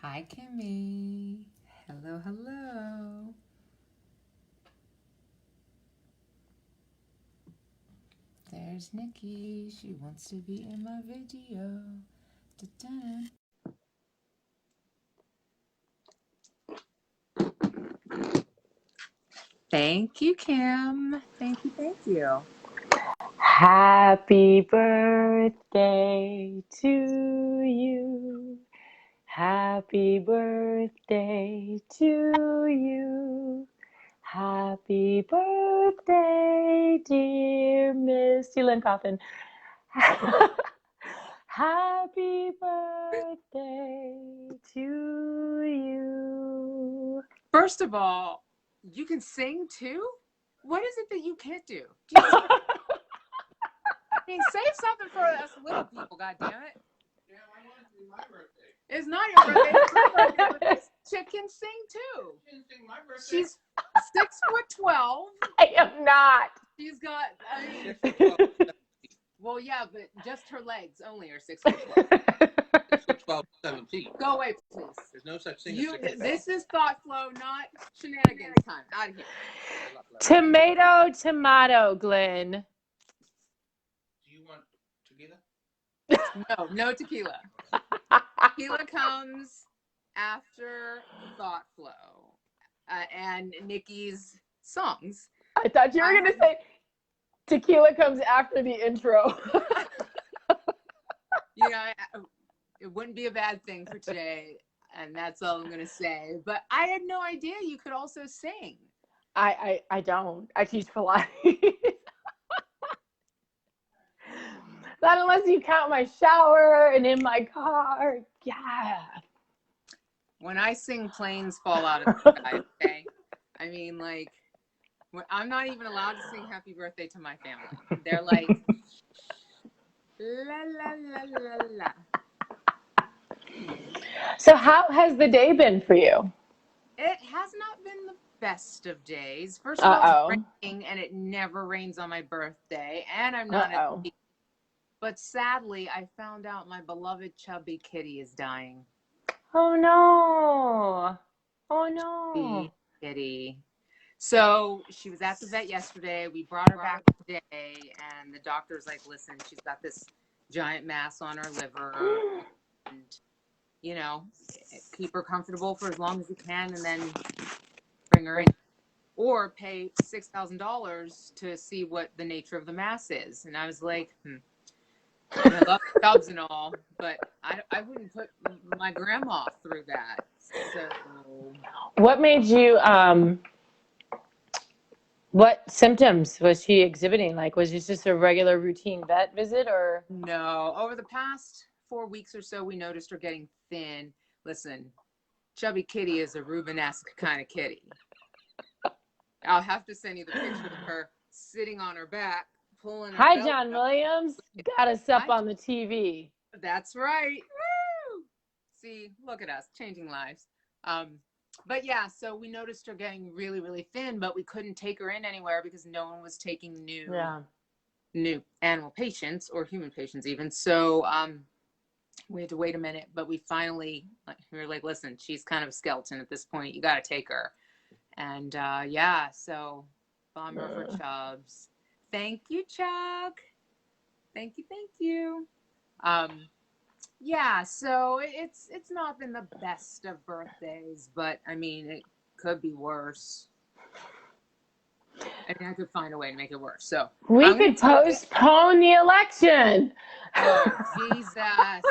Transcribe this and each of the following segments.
Hi, Kimmy. Hello, hello. There's Nikki. She wants to be in my video. Da-da. Thank you, Kim. Thank you, thank you. Happy birthday to you. Happy birthday to you. Happy birthday, dear Misty, Lynne, Cauthen. Happy birthday to you. First of all, you can sing too? What is it that you can't do? Jesus. I mean, save something for us little people, goddammit. Yeah, I want it to be my birthday. It's not your birthday, it's her birthday, but this chick can sing too. She didn't sing my birthday. She's 6'12". I am not. She's got, I mean, 6 foot 12, well, yeah, but just her legs only are 6'12". 6 foot 12, 17. Go away, please. There's no such thing as You, 6 foot 12. this is ThoughtFlow, not shenanigans time. Out of here. Tomato, Glenn. Do you want tequila? No tequila. Tequila comes after ThoughtFlow and Nikki's songs. I thought you were going to say tequila comes after the intro. You know, it wouldn't be a bad thing for today, and that's all I'm going to say. But I had no idea you could also sing. I don't. I teach Pilates. Not unless you count my shower and in my car. Yeah. When I sing, planes fall out of the sky, okay? I mean, like, I'm not even allowed to sing happy birthday to my family. They're like, la, la, la, la, la. So how has the day been for you? It has not been the best of days. First of all, it's raining, and it never rains on my birthday, and I'm not at the beach. But sadly, I found out my beloved chubby kitty is dying. Oh no. Oh no. Kitty. So she was at the vet yesterday. We brought her back today, and the doctor's like, listen, she's got this giant mass on her liver, and, you know, keep her comfortable for as long as you can, and then bring her in. Or pay $6,000 to see what the nature of the mass is. And I was like, I love jobs and all, but I wouldn't put my grandma through that. So, what made you, what symptoms was she exhibiting? Like, was this just a regular routine vet visit or? No, over the past 4 weeks or so, we noticed her getting thin. Listen, chubby kitty is a Rubenesque kind of kitty. I'll have to send you the picture of her sitting on her back, pulling her Hi, belt John up. Williams. Got us up on the TV. That's right. Woo! See, look at us, changing lives. But yeah, so we noticed her getting really, really thin, but we couldn't take her in anywhere because no one was taking new animal patients or human patients even. So we had to wait a minute, but we were like, listen, she's kind of a skeleton at this point. You got to take her. And yeah, so bummer for Chubbs. Thank you, Chuck. Thank you. Yeah, so it's not been the best of birthdays, but I mean, it could be worse. I mean, I could find a way to make it worse. So we could postpone the election. Oh, Jesus.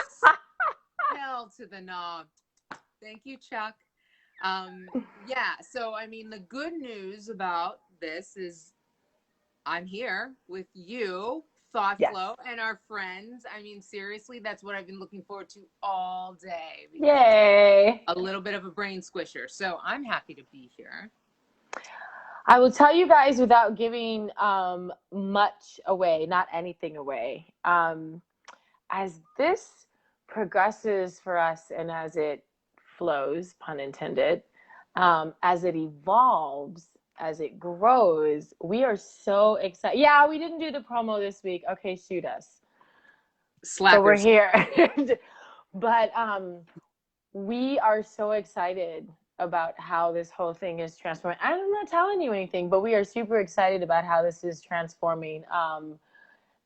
Hell to the knob. Thank you, Chuck. Yeah, so I mean, the good news about this is I'm here with you, ThoughtFlow, and our friends. I mean, seriously, that's what I've been looking forward to all day. Yay. A little bit of a brain squisher. So I'm happy to be here. I will tell you guys without giving much away, not anything away. as this progresses for us and as it flows, pun intended, as it evolves, as it grows, we are so excited. Yeah, we didn't do the promo this week. Okay, shoot us. Slackers. But we're here. But we are so excited about how this whole thing is transforming. I'm not telling you anything, but we are super excited about how this is transforming.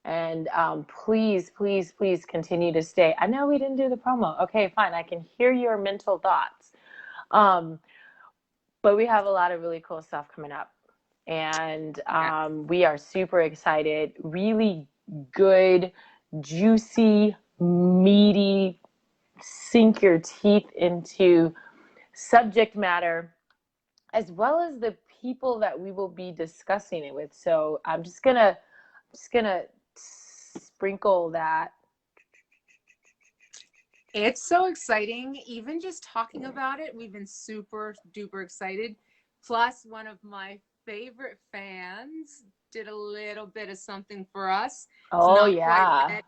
And please, please, please continue to stay. I know we didn't do the promo. Okay, fine. I can hear your mental thoughts. But we have a lot of really cool stuff coming up. And we are super excited. Really good, juicy, meaty, sink your teeth into subject matter, as well as the people that we will be discussing it with. So I'm just gonna sprinkle that. It's so exciting. Even just talking about it, we've been super duper excited. Plus, one of my favorite fans did a little bit of something for us. Oh, yeah.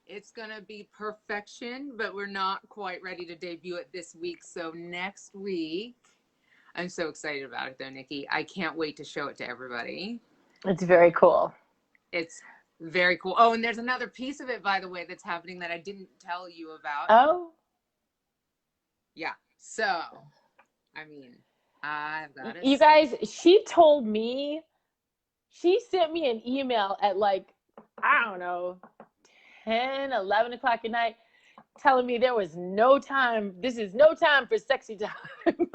It's gonna be perfection, but we're not quite ready to debut it this week. So next week, I'm so excited about it though, Nikki. I can't wait to show it to everybody. It's very cool. It's very cool. Oh, and there's another piece of it, by the way, that's happening that I didn't tell you about. Oh. Yeah. So, I mean, I've got it. You guys, she told me, she sent me an email at like, I don't know, 10, 11 o'clock at night, telling me there was no time. This is no time for sexy time.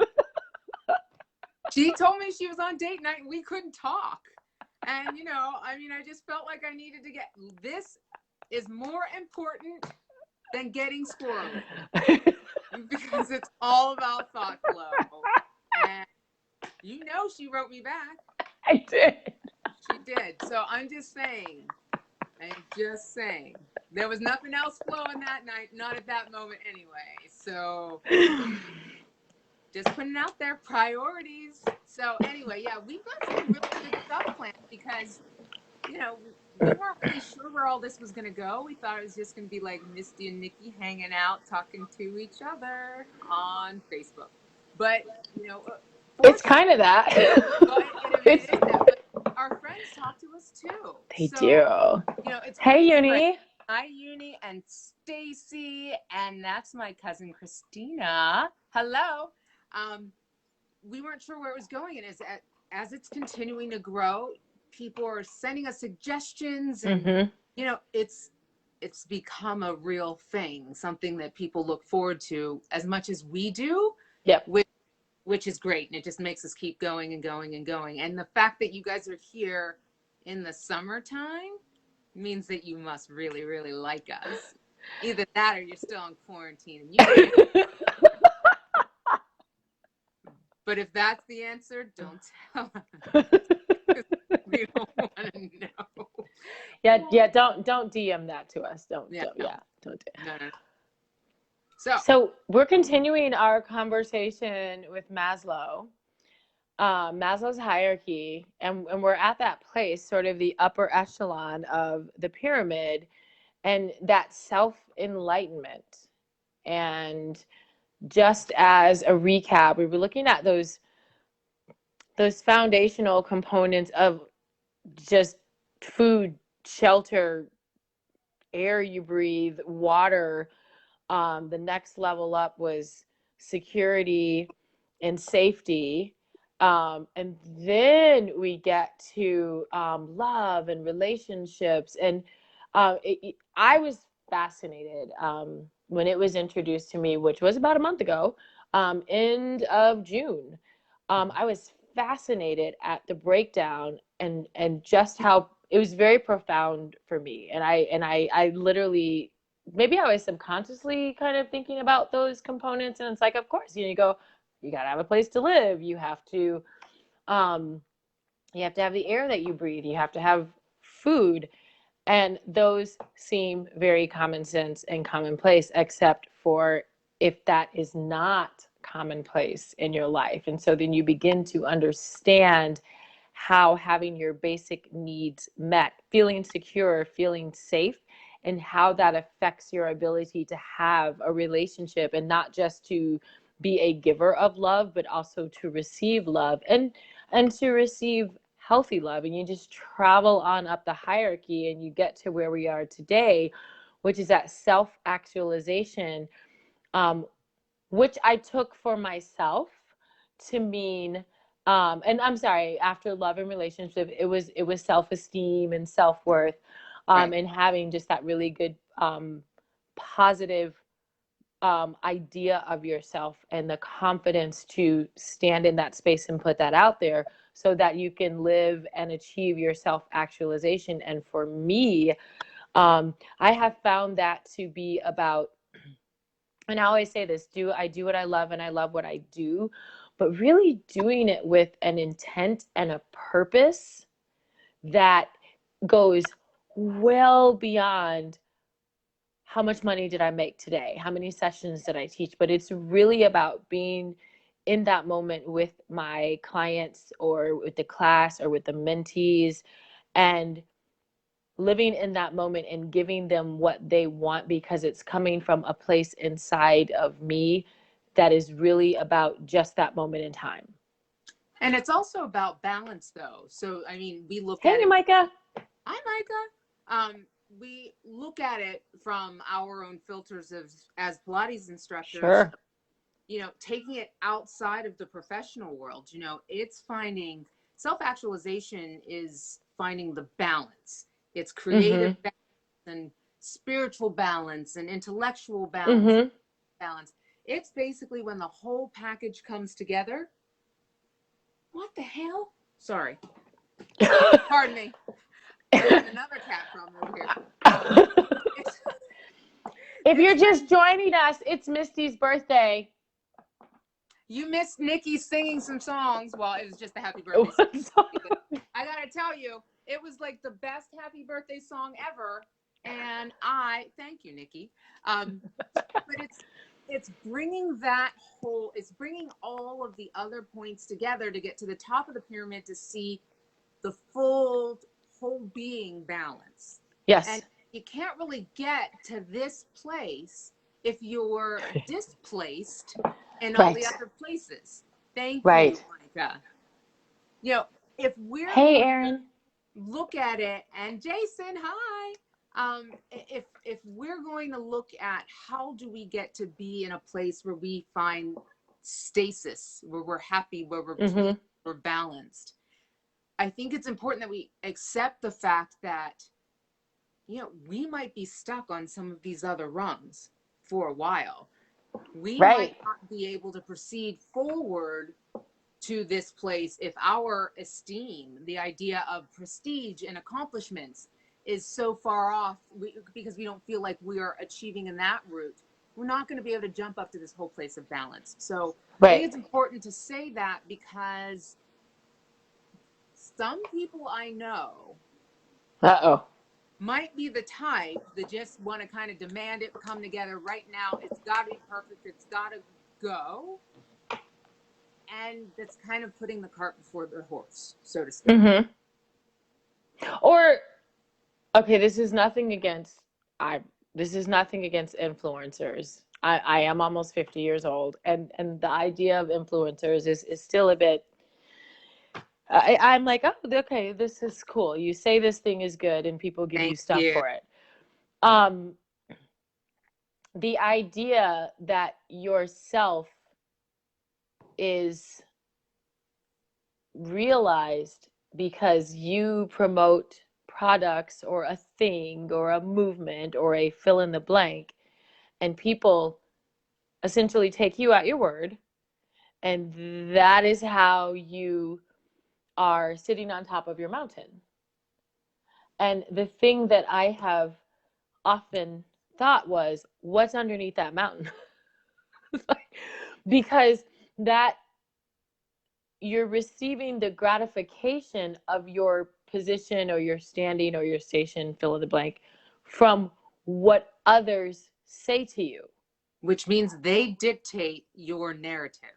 She told me she was on date night and we couldn't talk. And, you know, I mean, I just felt like I needed to this is more important than getting squirrely. Because it's all about ThoughtFlow. And you know she wrote me back. I did. She did. So I'm just saying. There was nothing else flowing that night, not at that moment anyway. So just putting it out there, priorities. So anyway, yeah, we've got some really good stuff planned because, you know, we weren't really sure where all this was going to go. We thought it was just going to be like Misty and Nikki hanging out, talking to each other on Facebook. But, you know, it's kind of that. But our friends talk to us too. They do. You know, it's hey, Uni. Hi, Uni and Stacy, and that's my cousin Christina. Hello. We weren't sure where it was going, and as it's continuing to grow, people are sending us suggestions, and you know, it's become a real thing, something that people look forward to as much as we do. Yep. Which is great, and it just makes us keep going and going and going. And the fact that you guys are here in the summertime means that you must really, really like us. Either that or you're still in quarantine. But if that's the answer, don't tell us. We don't want to know. Yeah, don't DM that to us. Don't do it. No. So we're continuing our conversation with Maslow, Maslow's hierarchy, and we're at that place, sort of the upper echelon of the pyramid, and that self-enlightenment. And just as a recap, we were looking at those foundational components of just food, shelter, air you breathe, water. The next level up was security and safety. And then we get to love and relationships. And I was fascinated when it was introduced to me, which was about a month ago, end of June. I was fascinated at the breakdown and just how it was very profound for me. And I literally, maybe I was subconsciously kind of thinking about those components, and it's like, of course, you got to have a place to live. You have to have the air that you breathe. You have to have food. And those seem very common sense and commonplace, except for if that is not commonplace in your life. And so then you begin to understand how having your basic needs met, feeling secure, feeling safe, and how that affects your ability to have a relationship, and not just to be a giver of love, but also to receive love, and to receive healthy love. And you just travel on up the hierarchy and you get to where we are today, which is that self-actualization, which I took for myself to mean, and I'm sorry, after love and relationship, it was self-esteem and self-worth, Right. and having just that really good, positive, idea of yourself, and the confidence to stand in that space and put that out there so that you can live and achieve your self-actualization. And for me, I have found that to be about, and I always say this, I do what I love and I love what I do, but really doing it with an intent and a purpose that goes well beyond how much money did I make today? How many sessions did I teach? But it's really about being in that moment with my clients, or with the class, or with the mentees, and living in that moment and giving them what they want, because it's coming from a place inside of me that is really about just that moment in time. And it's also about balance, though. So, I mean, we look at Hey, it. Micah. Hi, Micah. We look at it from our own filters as Pilates instructors. Sure. You know, taking it outside of the professional world, you know, it's finding self-actualization is finding the balance. It's creative balance and spiritual balance and intellectual balance. Balance. It's basically when the whole package comes together. What the hell? Sorry. Pardon me. There's another cat problem over here. If you're just joining us, it's Misty's birthday. You missed Nikki singing some songs. Well, it was just a happy birthday song. I gotta tell you, it was like the best happy birthday song ever. And thank you, Nikki. But it's bringing it's bringing all of the other points together to get to the top of the pyramid to see the full whole being balance. Yes. And you can't really get to this place if you're displaced in all the other places. Thank you, Micah. You know, if we're Aaron, look at it, and Jason, hi. If we're going to look at how do we get to be in a place where we find stasis, where we're happy, where we're pleased, we're balanced, I think it's important that we accept the fact that, you know, we might be stuck on some of these other rungs for a while. We might not be able to proceed forward to this place if our esteem, the idea of prestige and accomplishments, is so far off because we don't feel like we are achieving in that route. We're not going to be able to jump up to this whole place of balance. So I think it's important to say that, because some people I know might be the type that just want to kind of demand it come together right now. It's got to be perfect. It's got to go. And that's kind of putting the cart before the horse, so to speak. Or, okay, this is nothing against influencers. I am almost 50 years old, and the idea of influencers is still a bit, I'm like, oh, okay, this is cool. You say this thing is good and people give you stuff for it. The idea that yourself is realized because you promote products or a thing or a movement or a fill in the blank, and people essentially take you at your word, and that is how you are sitting on top of your mountain. And the thing that I have often thought was, what's underneath that mountain? Because that you're receiving the gratification of your position or your standing or your station, fill in the blank, from what others say to you. Which means they dictate your narrative.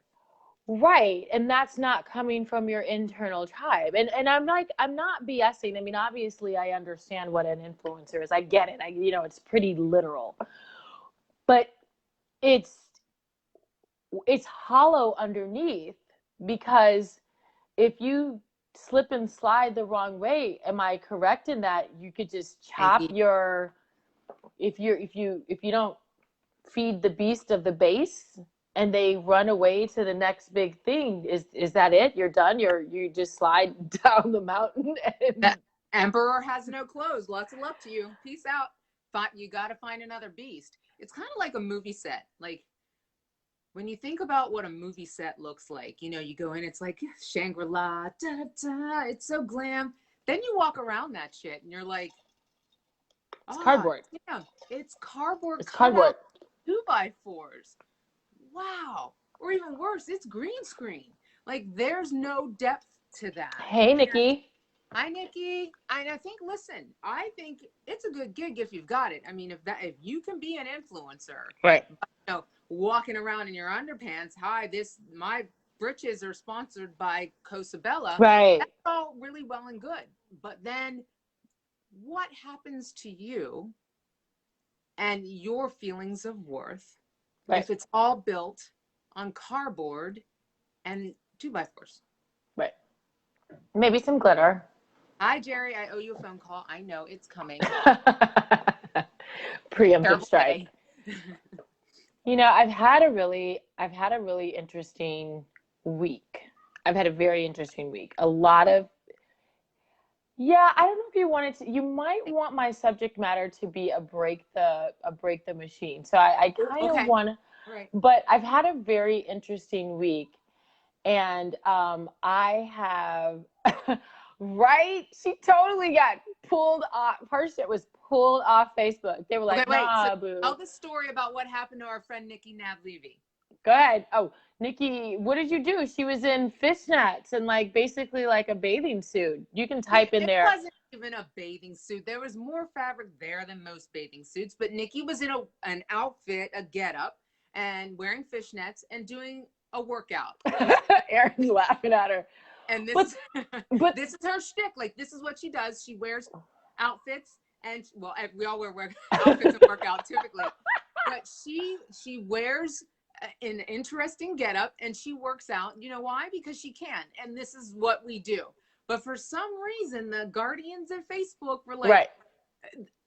Right. And that's not coming from your internal tribe. And I'm like, I'm not BSing. I mean, obviously I understand what an influencer is. I get it. It's pretty literal. But it's it's hollow underneath, because if you slip and slide the wrong way, am I correct in that you could just Thank chop you. your, if you don't feed the beast of the base and they run away to the next big thing, is that it? You're done? You just slide down the mountain and The emperor has no clothes. Lots of love to you. Peace out. You got to find another beast. It's kind of like a movie set. Like, when you think about what a movie set looks like, you go in, it's like Shangri-La, da, da, it's so glam. Then you walk around that shit and you're like, it's oh, cardboard. damn, it's cardboard It's cut cardboard. out 2x4s. Wow. Or even worse, it's green screen. Like, there's no depth to that. Hey, Nikki. Hi, Nikki. I think, listen, I think it's a good gig if you've got it. I mean, if you can be an influencer, Right. Walking around in your underpants, my britches are sponsored by Cosabella. Right. That's all really well and good. But then what happens to you and your feelings of worth if it's all built on cardboard and 2x4s? Right. Maybe some glitter. Hi, Jerry. I owe you a phone call. I know it's coming. Preemptive strike. Day. I've had a really interesting week. I've had a very interesting week. A lot of, I don't know if you might want my subject matter to be a break the machine. So I kind of want to, right. But I've had a very interesting week, and I have, right? She totally got pulled off. Her shit was pulled off Facebook. They were like, nah, boo. Tell the story about what happened to our friend Nikki Navlevy. Go ahead. Oh, Nikki, what did you do? She was in fishnets and basically like a bathing suit. You can type in there. It wasn't even a bathing suit. There was more fabric there than most bathing suits, but Nikki was in an outfit, a getup, and wearing fishnets and doing a workout. Erin's laughing at her. And this is her shtick. Like, this is what she does. She wears outfits, and we all wear outfits and work out typically. But she wears an interesting getup and she works out. You know why? Because she can. And this is what we do. But for some reason, the guardians of Facebook were like, right.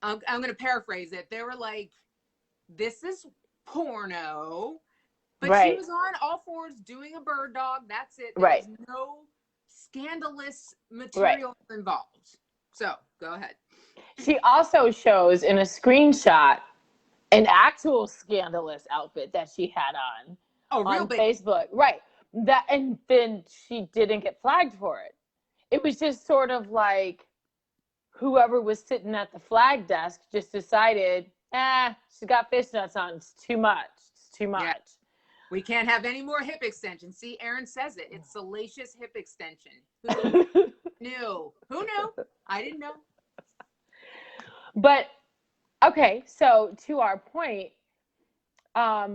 I'm going to paraphrase it. They were like, this is porno. But right. she was on all fours doing a bird dog. That's it. There was no scandalous material involved. So go ahead. She also shows in a screenshot an actual scandalous outfit that she had on. On Facebook. Right. And then she didn't get flagged for it. It was just sort of like whoever was sitting at the flag desk just decided, she's got fishnets on. It's too much. It's too much. Yeah. We can't have any more hip extensions. See, Erin says it. It's salacious hip extension. Who knew? Who knew? I didn't know. But, okay, so to our point, I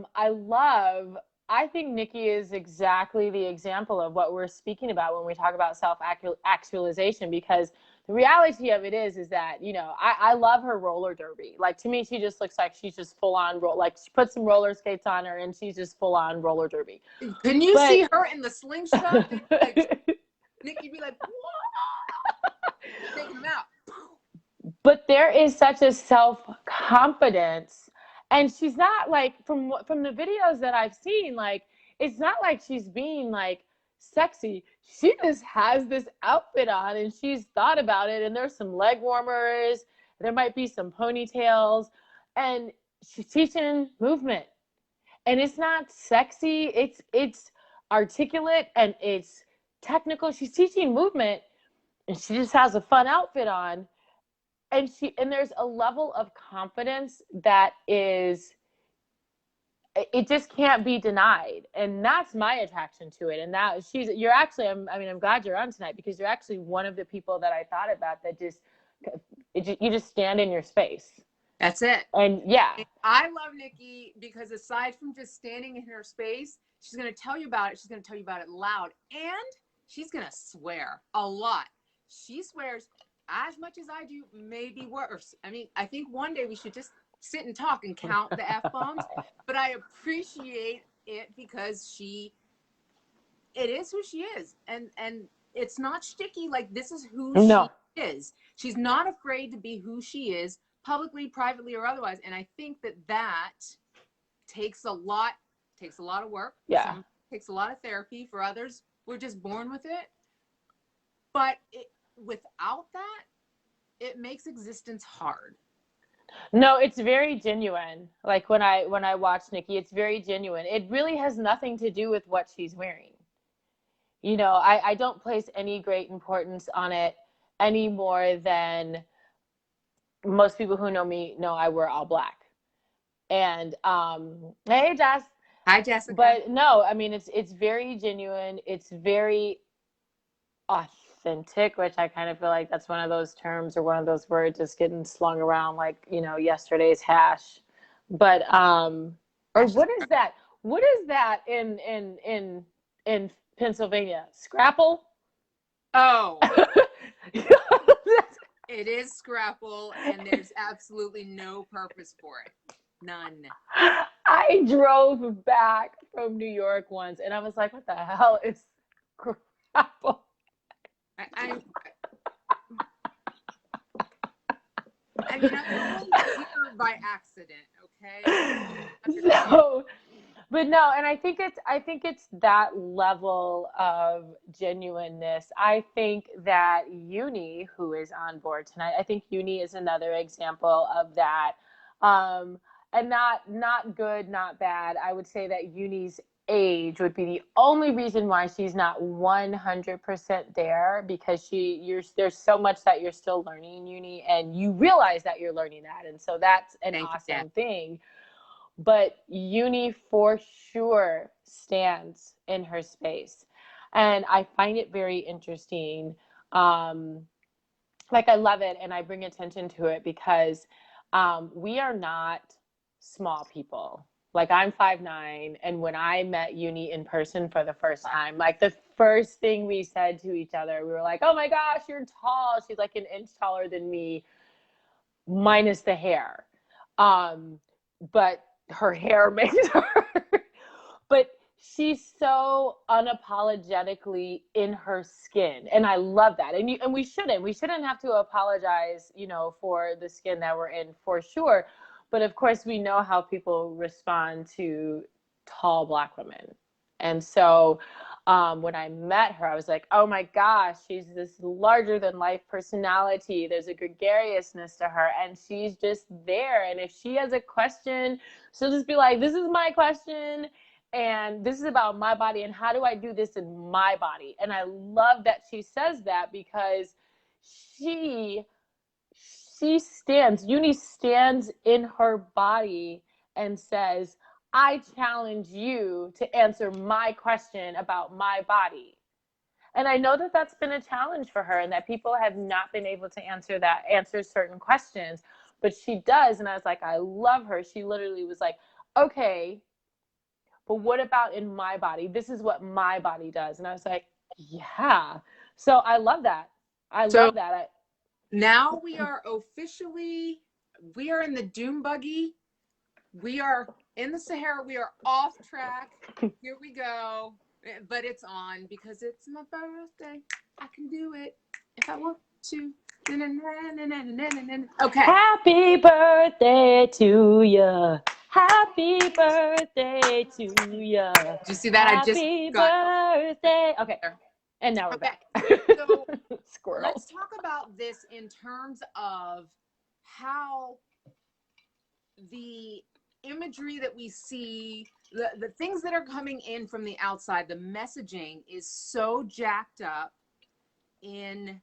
think Nikki is exactly the example of what we're speaking about when we talk about self-actualization, because the reality of it is that, I love her roller derby. Like, to me, she just looks like she's just full on like she put some roller skates on her and she's just full on roller derby. Can you see her in the slingshot? Nikki'd be like, taking them out. But there is such a self-confidence. And she's not like, from the videos that I've seen, like, it's not like she's being like sexy. She just has this outfit on and she's thought about it. And there's some leg warmers. There might be some ponytails. And she's teaching movement. And it's not sexy. It's articulate and it's technical. She's teaching movement and she just has a fun outfit on. And there's a level of confidence that it just can't be denied. And that's my attraction to it. And I'm glad you're on tonight, because you're actually one of the people that I thought about that you just stand in your space. That's it. And yeah. I love Nikki because aside from just standing in her space, She's going to tell you about it. She's going to tell you about it loud. And she's going to swear a lot. She swears as much as I do, maybe worse. I mean, I think one day we should just sit and talk and count the F-bombs. But I appreciate it because it is who she is. And it's not sticky. Like, this is who she is. She's not afraid to be who she is, publicly, privately, or otherwise. And I think that takes a lot of work. Yeah. Some takes a lot of therapy. For others, we're just born with it. But without that, it makes existence hard. No, it's very genuine. Like when I watch Nikki, it's very genuine. It really has nothing to do with what she's wearing. You know, I don't place any great importance on it any more than most people who know me know I wear all black. And hey, Jess. Hi, Jessica. But no, I mean, it's very genuine. It's very authentic, which I kind of feel like that's one of those terms or one of those words just getting slung around like, you know, yesterday's hash. But or what is that? What is that in Pennsylvania? Scrapple? Oh. It is scrapple, and there's absolutely no purpose for it. None. I drove back from New York once, and I was like, what the hell is scrapple? I mean, I'm only here by accident, okay? So, but no, and I think it's that level of genuineness. I think that Uni, who is on board tonight, I think Uni is another example of that. And not good, not bad. I would say that Uni's age would be the only reason why she's not 100% there, because there's so much that you're still learning, Uni, and you realize that you're learning that, and so that's an awesome thing. But Uni for sure stands in her space, and I find it very interesting. Like, I love it, and I bring attention to it because we are not small people. Like, I'm 5'9", and when I met Uni in person for the first time, like, the first thing we said to each other, we were like, oh my gosh, you're tall. She's like an inch taller than me, minus the hair. But her hair makes her. But she's so unapologetically in her skin, and I love that. And we shouldn't have to apologize, you know, for the skin that we're in, for sure. But of course, we know how people respond to tall Black women. And so when I met her, I was like, oh my gosh, she's this larger than life personality. There's a gregariousness to her, and she's just there. And if she has a question, she'll just be like, this is my question, and this is about my body, and how do I do this in my body? And I love that she says that, because Uni stands in her body and says, I challenge you to answer my question about my body. And I know that that's been a challenge for her, and that people have not been able to answer certain questions, but she does. And I was like, I love her. She literally was like, okay, but what about in my body? This is what my body does. And I was like, yeah. So I love that. Love that. Now we are in the doom buggy. We are in the Sahara. We are off track. Here we go. But it's on because it's my birthday. I can do it if I want to. Okay. Happy birthday to you. Happy birthday to you. Did you see that? Happy birthday. Okay. And now we're back. So Squirrel. Let's talk about this in terms of how the imagery that we see, the things that are coming in from the outside, the messaging is so jacked up in,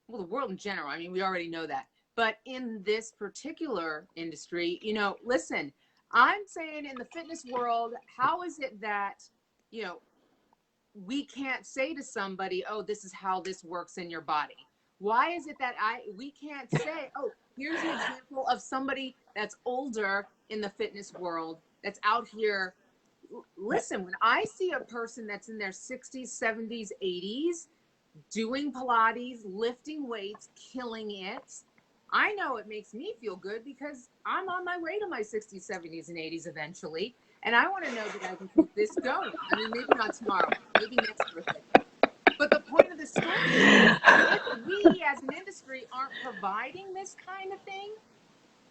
well, the world in general. I mean, we already know that. But in this particular industry, you know, listen, I'm saying in the fitness world, how is it that, you know, we can't say to somebody, oh, this is how this works in your body? Why is it that we can't say, oh, here's an example of somebody that's older in the fitness world that's out here listen, when I see a person that's in their 60s, 70s, 80s doing Pilates, lifting weights, killing it, I know it makes me feel good because I'm on my way to my 60s, 70s, and 80s eventually. And I want to know that I can keep this going. I mean, maybe not tomorrow, maybe next birthday. But the point of the story is, if we as an industry aren't providing this kind of thing,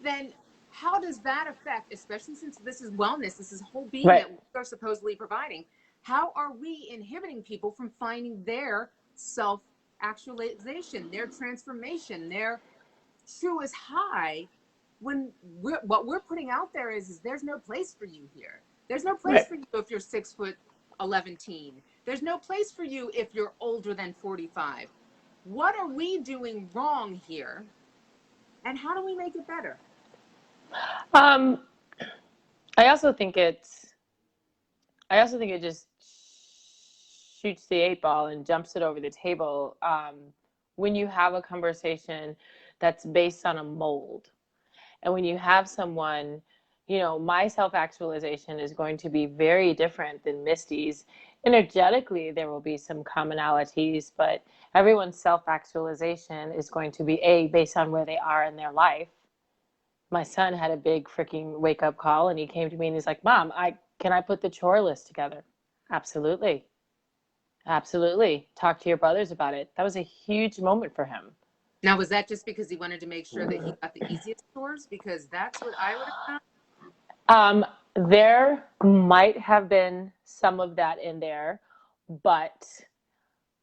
then how does that affect, especially since this is wellness, this is whole being that we are supposedly providing, how are we inhibiting people from finding their self-actualization, their transformation, their truest high, when what we're putting out there is there's no place for you here. There's no place for you if you're 6'11" teen. There's no place for you if you're older than 45. What are we doing wrong here? And how do we make it better? I also think it just shoots the 8-ball and jumps it over the table when you have a conversation that's based on a mold. And when you have someone, you know, my self-actualization is going to be very different than Misty's. Energetically, there will be some commonalities, but everyone's self-actualization is going to be based on where they are in their life. My son had a big freaking wake-up call, and he came to me and he's like, Mom, can I put the chore list together? Absolutely. Absolutely. Talk to your brothers about it. That was a huge moment for him. Now, was that just because he wanted to make sure that he got the easiest chores? Because that's what I would have done. There might have been some of that in there, but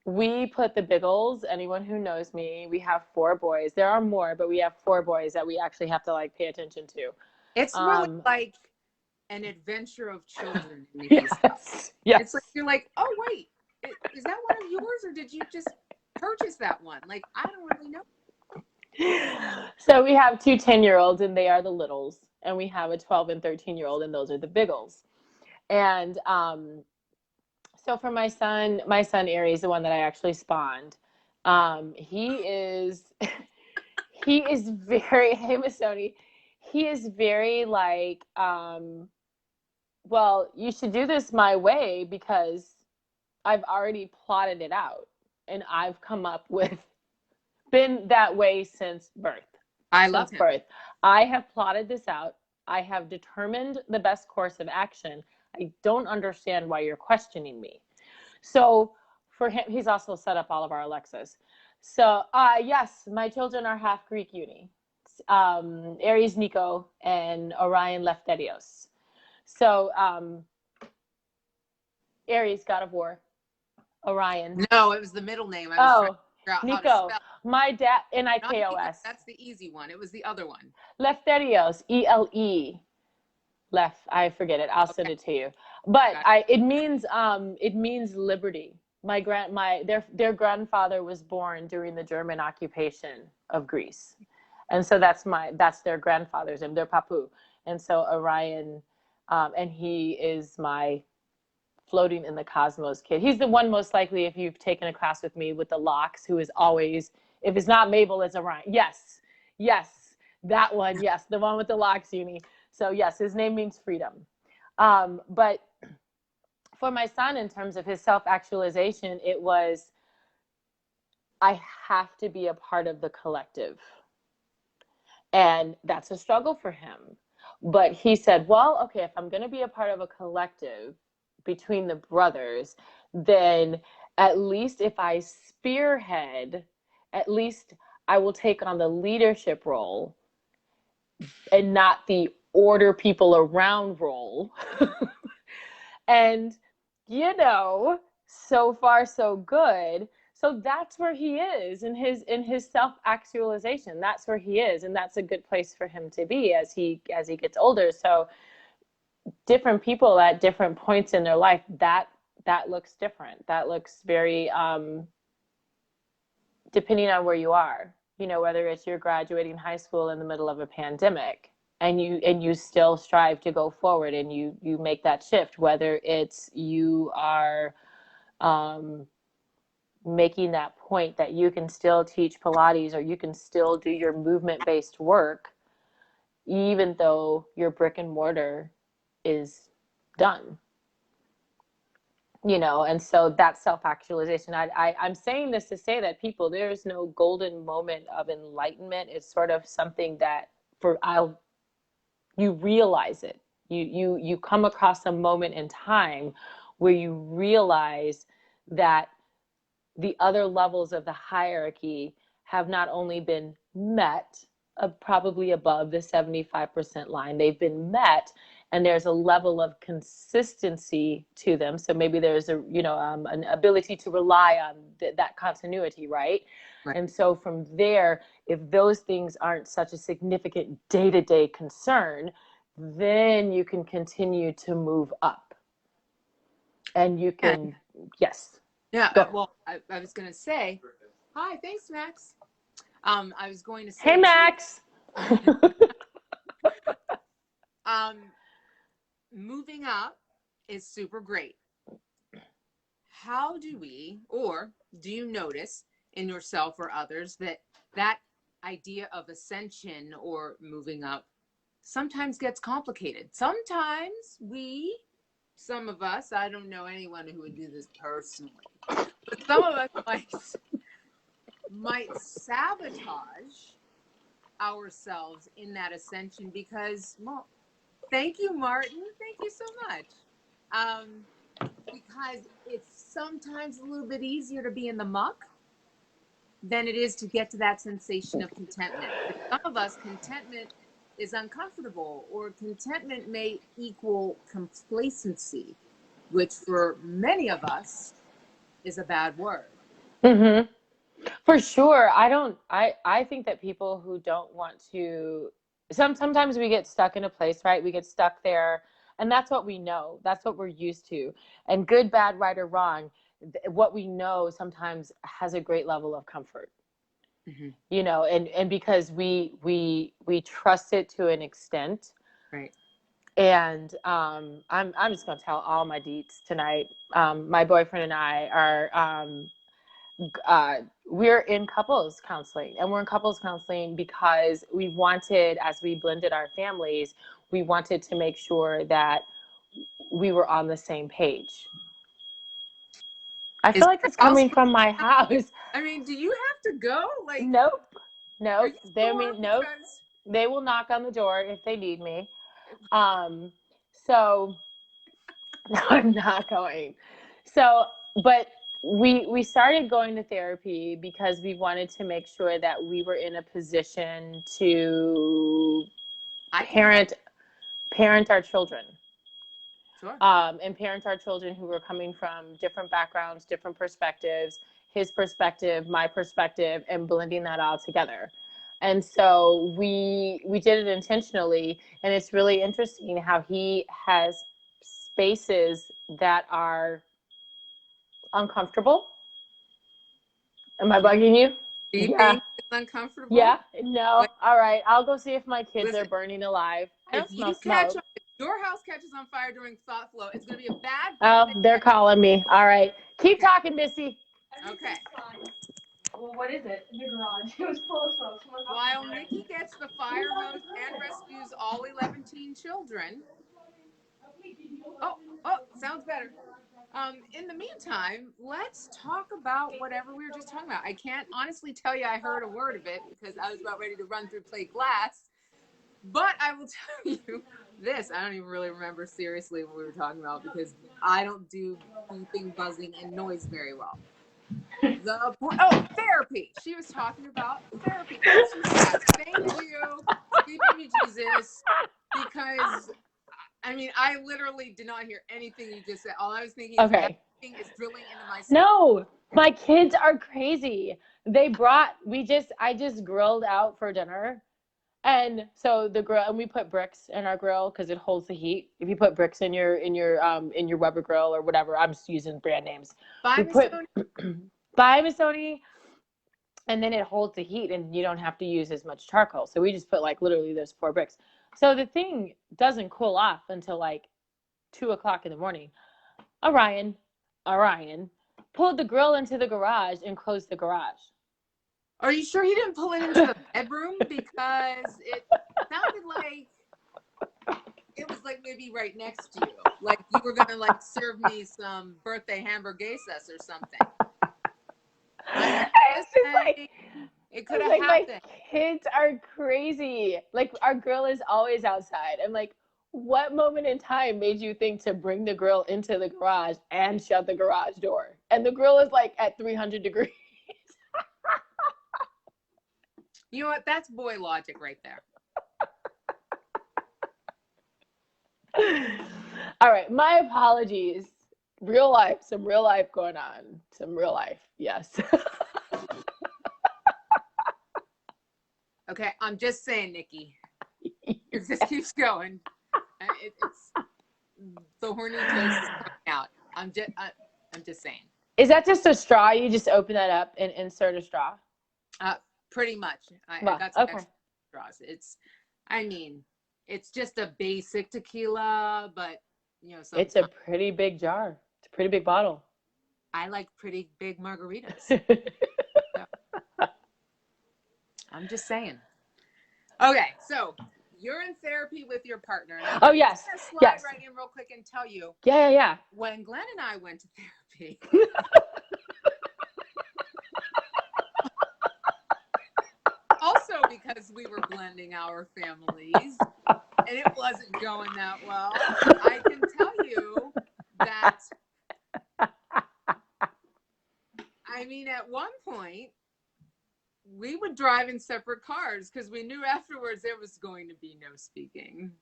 we put the biggles. Anyone who knows me, we have 4 boys. There are more, but we have 4 boys that we actually have to like pay attention to. It's really like an adventure of children. Yes. It's like, you're like, oh, wait, is that one of yours, or did you just purchase that one? Like, I don't really know. So we have 2 10-year-olds, and they are the littles, and we have a 12 and 13-year-old, and those are the biggles. And so for my son Aries, the one that I actually spawned, he is very, hey Missoni, he is very like, well, you should do this my way because I've already plotted it out, and I've come up with, been that way since birth. I love him. Birth. I have plotted this out. I have determined the best course of action. I don't understand why you're questioning me. So for him, he's also set up all of our Alexas. So yes, my children are half Greek uni. Aries Nico and Orion Leftherios. So Aries, God of War. Orion. No, it was the middle name. I was trying to figure out Nico. how to spell. My dad, Nikos. That's the easy one. It was the other one. Leftherios, ELE. I forget it. I'll send it to you. But it means liberty. Their grandfather was born during the German occupation of Greece. And so that's their grandfather's name, their papu. And so Orion, and he is my floating in the cosmos kid. He's the one most likely, if you've taken a class with me, with the locks, who is always, if it's not Mabel, it's Orion. Yes, that one. Yes, the one with the locks, uni. So yes, his name means freedom. But for my son, in terms of his self-actualization, it was, I have to be a part of the collective. And that's a struggle for him. But he said, well, okay, if I'm going to be a part of a collective between the brothers, then at least if I spearhead, at least I will take on the leadership role and not the order people around role. And, you know, so far so good. So that's where he is in his self-actualization. That's where he is, and that's a good place for him to be as he gets older. So different people at different points in their life, that looks different. That looks very depending on where you are. You know, whether it's you're graduating high school in the middle of a pandemic, and you still strive to go forward, and you make that shift, whether it's you are making that point that you can still teach Pilates, or you can still do your movement-based work, even though your brick and mortar is done. And so that's self-actualization. I'm saying this to say that people, there's no golden moment of enlightenment. It's sort of something that you realize it. You come across a moment in time where you realize that the other levels of the hierarchy have not only been met, probably above the 75% line, they've been met, and there's a level of consistency to them. So maybe there's an ability to rely on that continuity, right? Right. And so from there, if those things aren't such a significant day-to-day concern, then you can continue to move up. And you can, yes. Yeah, well, I was going to say, hi, thanks, Max. I was going to say, hey, Max. Moving up is super great. How do we, or do you notice in yourself or others that idea of ascension or moving up sometimes gets complicated? Sometimes some of us, I don't know anyone who would do this personally, but some of us might sabotage ourselves in that ascension because, well, thank you, Martin. Thank you so much. Because it's sometimes a little bit easier to be in the muck than it is to get to that sensation of contentment. For some of us, contentment is uncomfortable, or contentment may equal complacency, which for many of us is a bad word. Mm-hmm. For sure. I think that people who don't want to, sometimes we get stuck in a place, right? We get stuck there, and that's what we know. That's what we're used to. And good, bad, right, or wrong, what we know sometimes has a great level of comfort. Mm-hmm. And because we trust it to an extent. Right. And I'm just going to tell all my deets tonight. My boyfriend and I are we're in couples counseling, and we're in couples counseling because we wanted, as we blended our families, we wanted to make sure that we were on the same page. I feel like it's coming from my house. I mean, do you have to go? Like, nope. Nope. They will knock on the door if they need me. So no, I'm not going. So, but we started going to therapy because we wanted to make sure that we were in a position to parent our children. Sure. And parent our children who were coming from different backgrounds, different perspectives, his perspective, my perspective, and blending that all together. And so we did it intentionally, and it's really interesting how he has spaces that are uncomfortable. Am I bugging you? Do you think it's uncomfortable? Yeah. No. All right. I'll go see if my kids are burning alive. If your house catches on fire during ThoughtFlow, it's going to be a bad birthday. Oh, they're calling me. All right. Keep talking, Misty. Okay. Well, what is it? In the garage. It was full of smoke. While Nikki gets the fire hose and rescues all 11 teen children. Oh, sounds better. In the meantime, let's talk about whatever we were just talking about. I can't honestly tell you I heard a word of it because I was about ready to run through plate glass. But I will tell you this. I don't even really remember seriously what we were talking about because I don't do beeping, buzzing, and noise very well. Therapy. She was talking about therapy. Thank you. Keeping me Jesus. Because, I mean, I literally did not hear anything you just said. All I was thinking is everything is drilling into my soul. No, my kids are crazy. I just grilled out for dinner. And so the grill, and we put bricks in our grill because it holds the heat. If you put bricks in your Weber grill or whatever, I'm just using brand names. Buy Missoni, and then it holds the heat, and you don't have to use as much charcoal. So we just put like literally those 4 bricks. So the thing doesn't cool off until like 2:00 in the morning. Orion pulled the grill into the garage and closed the garage. Are you sure he didn't pull it into the bedroom? Because it sounded like it was like be right next to you. Like you were gonna like serve me some birthday hamburguesas or something. It's just like, it could have like happened. My kids are crazy. Like our grill is always outside. I'm like, what moment in time made you think to bring the grill into the garage and shut the garage door? And the grill is like at 300 degrees. You know what? That's boy logic right there. All right, my apologies. Real life, some real life going on. Some real life, yes. Okay, I'm just saying, Nikki. If this keeps going, it's the horny toast is coming out. I'm just saying. Is that just a straw? You just open that up and insert a straw? Pretty much. I Well, got some okay. extra straws. It's just a basic tequila, but you know, It's a pretty big jar. It's a pretty big bottle. I like pretty big margaritas. I'm just saying. Okay, so you're in therapy with your partner. Oh, yes. I'm gonna slide Yes. right in real quick and tell you. Yeah. When Glenn and I went to therapy, also because we were blending our families, and it wasn't going that well, I can tell you that, I mean, at one point, we would drive in separate cars because we knew afterwards there was going to be no speaking.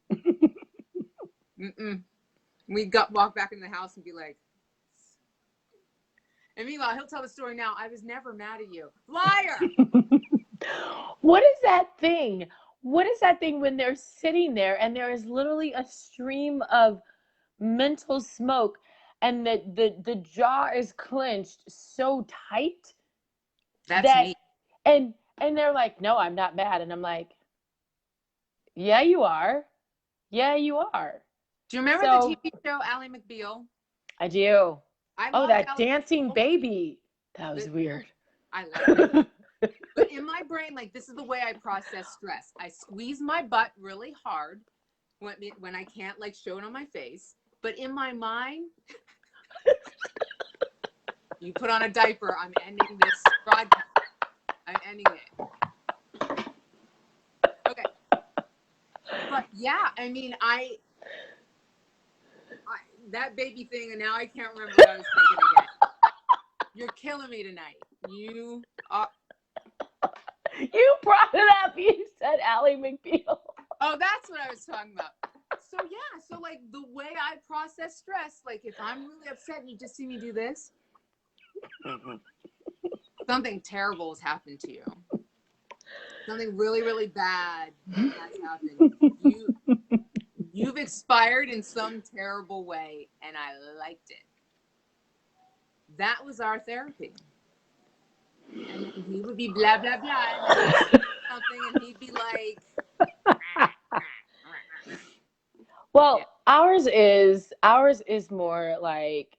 We'd walk back in the house and be like, and meanwhile, he'll tell the story now. I was never mad at you. Liar! What is that thing? What is that thing when they're sitting there and there is literally a stream of mental smoke and the jaw is clenched so tight? That's me. And they're like, no, I'm not mad. And I'm like, yeah, you are. Yeah, you are. Do you remember the TV show Ally McBeal? I do. That Ally dancing McBeal. Baby. That was weird. I like it. But in my brain, like, this is the way I process stress. I squeeze my butt really hard when I can't, like, show it on my face. But in my mind, you put on a diaper, I'm ending this broadcast. I'm ending it. Okay. But yeah, I mean, that baby thing, and now I can't remember what I was thinking again. You're killing me tonight. You brought it up. You said Ally McBeal. Oh, that's what I was talking about. So yeah, so like the way I process stress, like if I'm really upset and you just see me do this, something terrible has happened to you. Something really, really bad has happened. You've expired in some terrible way, and I liked it. That was our therapy. And he would be blah, blah, blah, and something, and he'd be like... Well, ours is more like,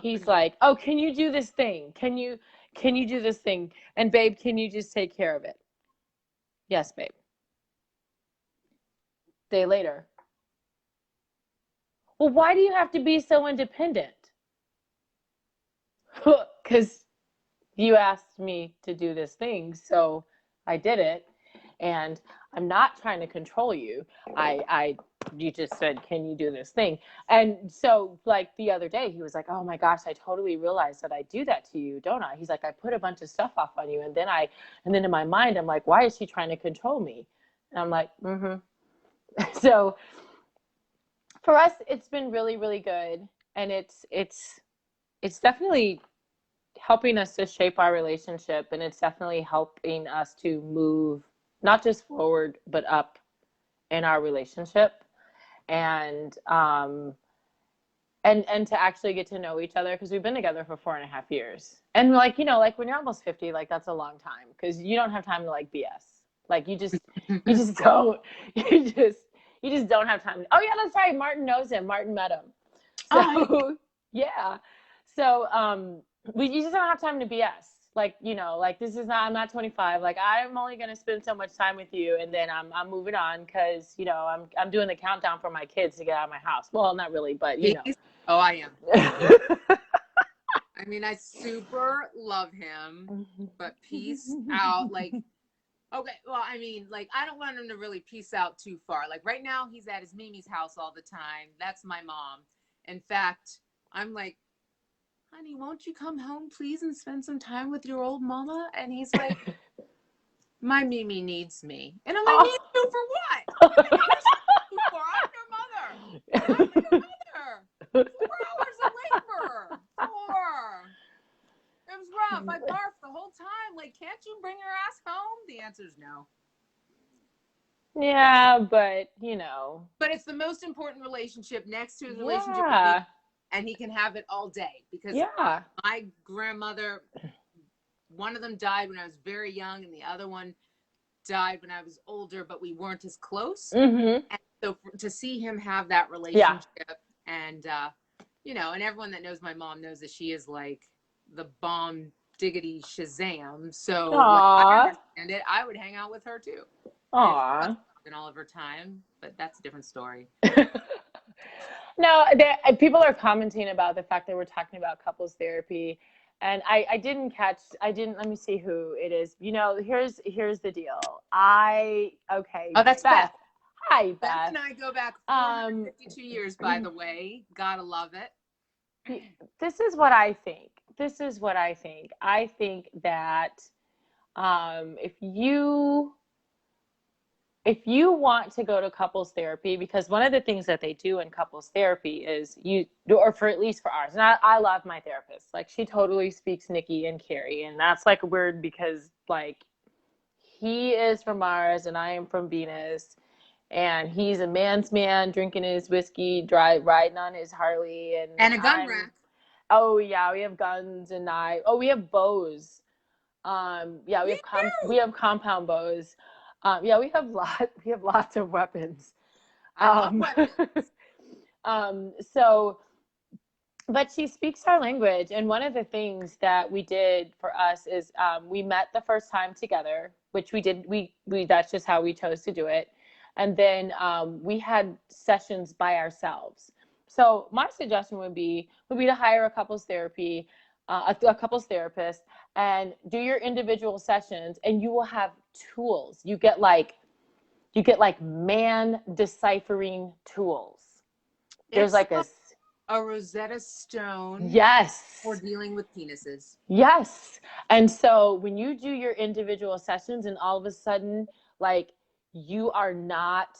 he's like, oh, can you do this thing? Can you do this thing? And babe, can you just take care of it? Yes, babe. Day later. Well, why do you have to be so independent? Because you asked me to do this thing, so I did it. And I'm not trying to control you. You just said, can you do this thing? And so like the other day, he was like, oh my gosh, I totally realized that I do that to you, don't I? He's like, I put a bunch of stuff off on you. And then in my mind, I'm like, why is she trying to control me? And I'm like, So for us, it's been really, really good. And it's definitely helping us to shape our relationship. And it's definitely helping us to move not just forward, but up in our relationship. And to actually get to know each other, because we've been together for 4.5 years. And like, you know, like when you're almost 50, like that's a long time, because you don't have time to like BS. Like you just don't have time. Oh yeah, that's right. Martin knows him. Martin met him. So yeah. So you just don't have time to BS. like, you know, like this is not, I'm not 25. Like I'm only going to spend so much time with you. And then I'm moving on. Cause you know, I'm doing the countdown for my kids to get out of my house. Well, not really, but you know. Oh, I am. I mean, I super love him, but peace out. Like, okay, well, I mean, like, I don't want him to really peace out too far. Like, right now, he's at his Mimi's house all the time. That's my mom. In fact, I'm like, honey, won't you come home, please, and spend some time with your old mama? And he's like, my Mimi needs me. And I'm like, needs you for what? What needs you for? I'm your mother. I'm your mother. 4 hours of labor. 4. It was rough. I barfed the whole time. Like, can't you bring your ass home? The answer is no. Yeah, but you know. But it's the most important relationship next to his relationship with me, and he can have it all day because my grandmother, one of them died when I was very young, and the other one died when I was older, but we weren't as close. And so to see him have that relationship, and you know, and everyone that knows my mom knows that she is like the bomb diggity Shazam. So like, I understand it. I would hang out with her too. Aww. In all of her time, but that's a different story. No, people are commenting about the fact that we're talking about couples therapy, and I didn't, let me see who it is. You know, here's the deal. Oh, that's Beth. Hi, Beth. Beth and I go back 452 years, by the way. Gotta love it. This is what I think. I think that if you want to go to couples therapy, because one of the things that they do in couples therapy is at least for ours, and I love my therapist. Like, she totally speaks Nikki and Carrie, and that's like weird because like he is from Mars and I am from Venus, and he's a man's man drinking his whiskey, riding on his Harley, and a gun rack. Oh yeah, we have guns and knives. Oh, we have bows. We have compound bows. We have lots of weapons. I love weapons. But she speaks our language, and one of the things that we did for us is we met the first time together, which we did. We that's just how we chose to do it, and then we had sessions by ourselves. So my suggestion would be to hire a couples therapy, a couples therapist, and do your individual sessions, and you will have tools. You get like man deciphering tools. There's like a Rosetta Stone. Yes. For dealing with penises. Yes. And so when you do your individual sessions, and all of a sudden, like, you are not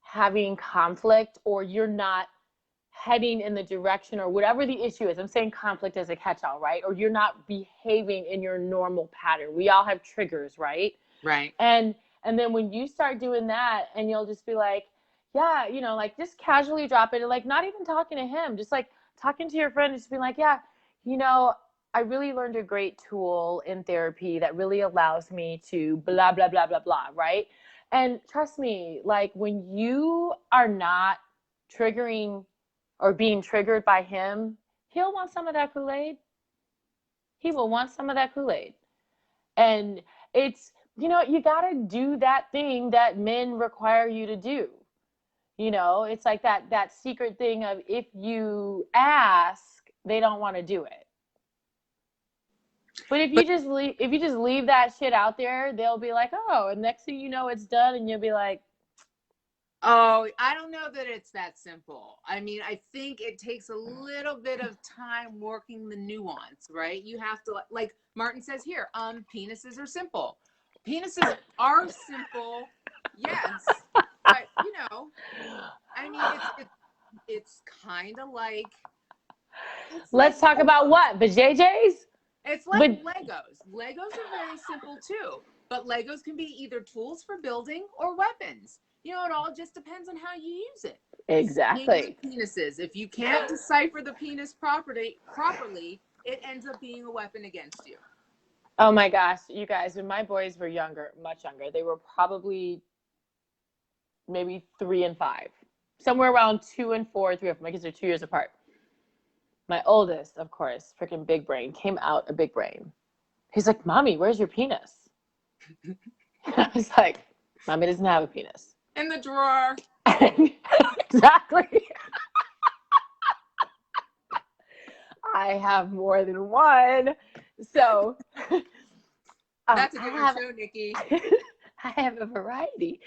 having conflict, or you're not heading in the direction, or whatever the issue is. I'm saying conflict as a catch-all, right? Or you're not behaving in your normal pattern. We all have triggers, right? Right. And then when you start doing that, and you'll just be like, yeah, you know, like just casually drop it, and like not even talking to him, just like talking to your friend, just being like, yeah, you know, I really learned a great tool in therapy that really allows me to blah, blah, blah, blah, blah, right? And trust me, like when you are not triggering or being triggered by him, he'll want some of that Kool-Aid. He will want some of that Kool-Aid. And it's, you know, you got to do that thing that men require you to do. You know, it's like that secret thing of, if you ask, they don't want to do it. But if you just leave that shit out there, they'll be like, oh, and next thing you know, it's done, and you'll be like, oh, I don't know that it's that simple. I mean, I think it takes a little bit of time working the nuance, right? You have to, like Martin says here, penises are simple. Penises are simple, yes, but you know, I mean, it's kind of like. Let's talk about what? The JJs? It's like Legos. Legos are very simple too, but Legos can be either tools for building or weapons. You know, it all just depends on how you use it. Exactly. Penises. If you can't decipher the penis properly, it ends up being a weapon against you. Oh my gosh, you guys, when my boys were much younger, they were probably maybe 3 and 5. Somewhere around 2 and 4, 3 of them. My kids are 2 years apart. My oldest, of course, freaking big brain, came out a big brain. He's like, Mommy, where's your penis? I was like, Mommy doesn't have a penis. In the drawer. Exactly. I have more than one. So That's a different show, Nikki. I have a variety.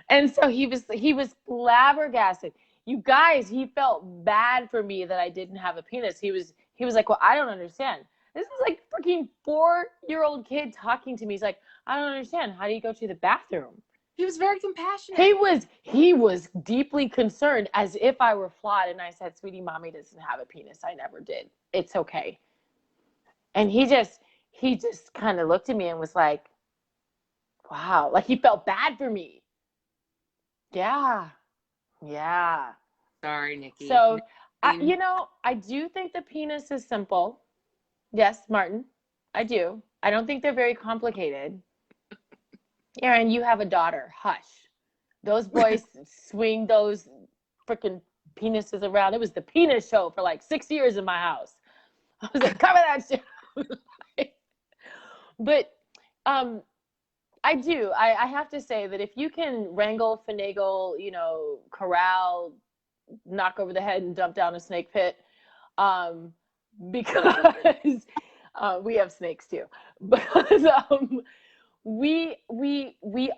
And so he was flabbergasted. You guys, he felt bad for me that I didn't have a penis. He was like, well, I don't understand. This is like freaking 4-year-old kid talking to me. He's like, I don't understand. How do you go to the bathroom? He was very compassionate. He was deeply concerned, as if I were flawed. And I said, sweetie, Mommy doesn't have a penis. I never did. It's okay. And he just kind of looked at me and was like, wow. Like he felt bad for me. Yeah. Yeah. Sorry, Nikki. So, I do think the penis is simple. Yes, Martin, I do. I don't think they're very complicated. Aaron, you have a daughter. Hush. Those boys swing those freaking penises around. It was the penis show for like 6 years in my house. I was like, cover that shit. But I do. I have to say that if you can wrangle, finagle, corral, knock over the head and dump down a snake pit, because we have snakes too. But we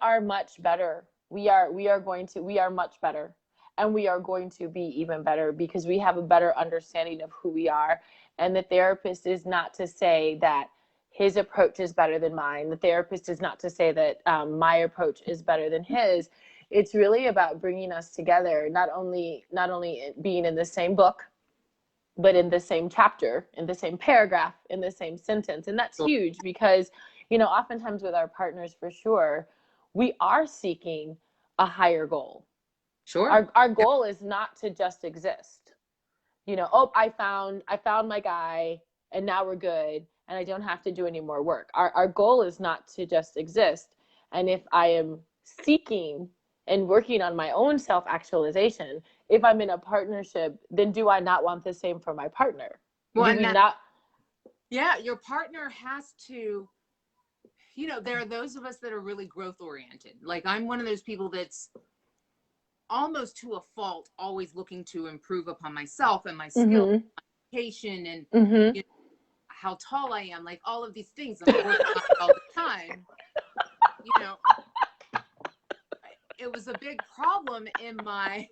are much better. We are much better, and we are going to be even better because we have a better understanding of who we are. And the therapist is not to say that his approach is better than mine. The therapist is not to say that my approach is better than his. It's really about bringing us together, not only being in the same book, but in the same chapter, in the same paragraph, in the same sentence. And that's huge because, oftentimes with our partners, for sure, we are seeking a higher goal. Sure. Our goal is not to just exist. I found my guy and now we're good and I don't have to do any more work. Our goal is not to just exist. And if I am seeking and working on my own self-actualization, if I'm in a partnership, then do I not want the same for my partner? Well, yeah, your partner has to, there are those of us that are really growth oriented. Like I'm one of those people that's almost to a fault, always looking to improve upon myself and my skill, my education, and how tall I am, like all of these things I'm working on all the time. It was a big problem in my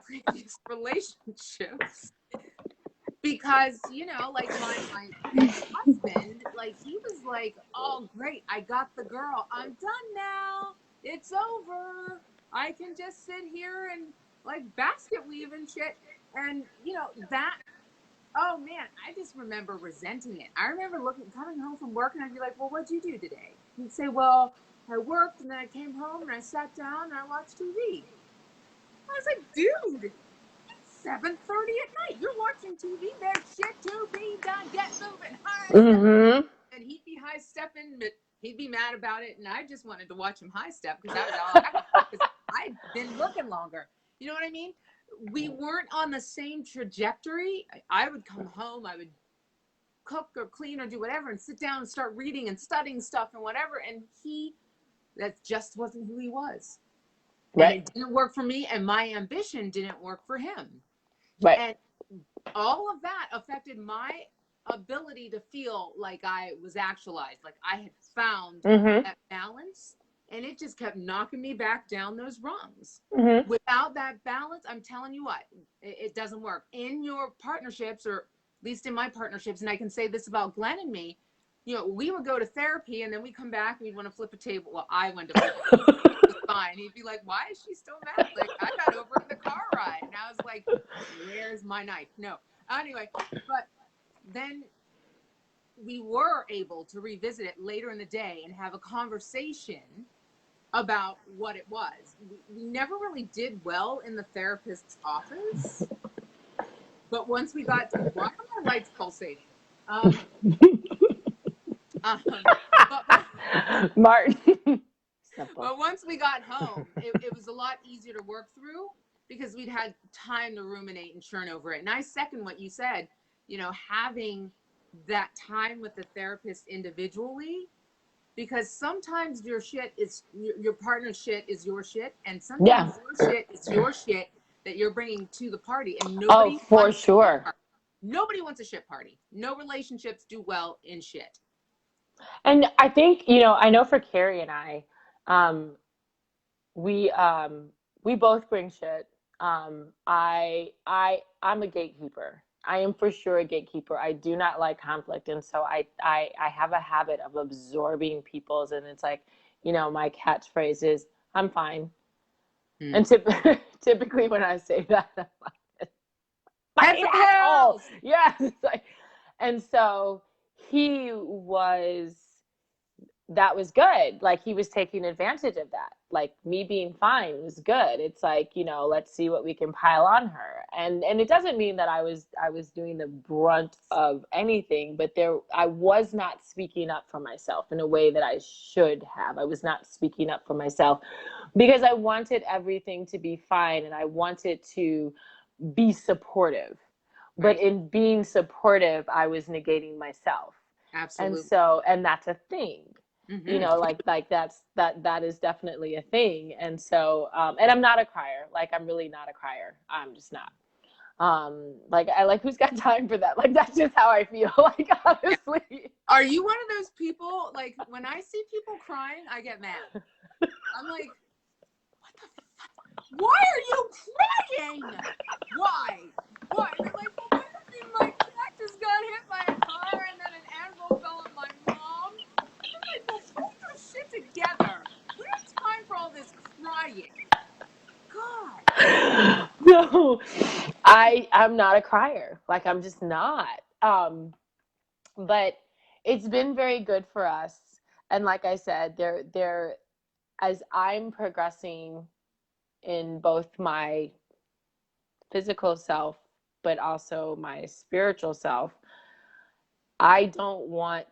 previous relationships because, like my husband, like he was like, oh, great, I got the girl. I'm done now. It's over. I can just sit here and like basket weave and shit. And, that, oh man, I just remember resenting it. I remember coming home from work and I'd be like, well, what'd you do today? He'd say, well, I worked and then I came home and I sat down and I watched TV. I was like, dude, it's 7:30 at night. You're watching TV. There's shit to be done. Get moving. High and he'd be high stepping, but he'd be mad about it. And I just wanted to watch him high step because that was all I wanted because I'd been looking longer. You know what I mean? We weren't on the same trajectory. I would come home, I would cook or clean or do whatever and sit down and start reading and studying stuff and whatever. And that just wasn't who he was. Right. And it didn't work for me and my ambition didn't work for him. Right. And all of that affected my ability to feel like I was actualized, like I had found that balance. And it just kept knocking me back down those rungs. Without that balance, I'm telling you what, it doesn't work. In your partnerships, or at least in my partnerships, and I can say this about Glenn and me, we would go to therapy and then we come back and we'd want to flip a table. Well, I went to flip a table. It was fine. He'd be like, why is she still mad? Like, I got over it in the car ride. And I was like, where's my knife? No. Anyway, but then we were able to revisit it later in the day and have a conversation about what it was. We never really did well in the therapist's office, but once we got to, why are my lights pulsating? Martin. But once we got home, it was a lot easier to work through because we'd had time to ruminate and churn over it. And I second what you said, having that time with the therapist individually, because sometimes your shit is your partner's shit is your shit, and sometimes your shit is your shit that you're bringing to the party, and nobody for sure. Nobody wants a shit party. No relationships do well in shit. And I think, you know, I know for Carrie and I, we both bring shit. I'm a gatekeeper. I am for sure a gatekeeper. I do not like conflict, and so I have a habit of absorbing people's, and it's like, you know, my catchphrase is, I'm fine. And typically when I say that, I'm like, fine asshole. Yeah. Like, and so that was good. Like, he was taking advantage of that. Like, me being fine was good. It's like, you know, let's see what we can pile on her. And it doesn't mean that I was doing the brunt of anything, but I was not speaking up for myself in a way that I should have. I was not speaking up for myself because I wanted everything to be fine, and I wanted to be supportive. Right. But in being supportive, I was negating myself. Absolutely. And that's a thing. Mm-hmm. You know, like that is definitely a thing. And so, and I'm not a crier. Like, I'm really not a crier. I'm just not. Like, who's got time for that? Like, that's just how I feel. Like, honestly. Are you one of those people, like, when I see people crying, I get mad. I'm like, what the fuck? Why are you crying? Why? They're like, well, what if my cat just got hit by a car and then an anvil fell on my mom? I'm like, well, put your shit together. We don't have time for all this crying. God. No, I'm not a crier. Like, I'm just not. But it's been very good for us. And like I said, there, as I'm progressing in both my physical self, but also my spiritual self, I want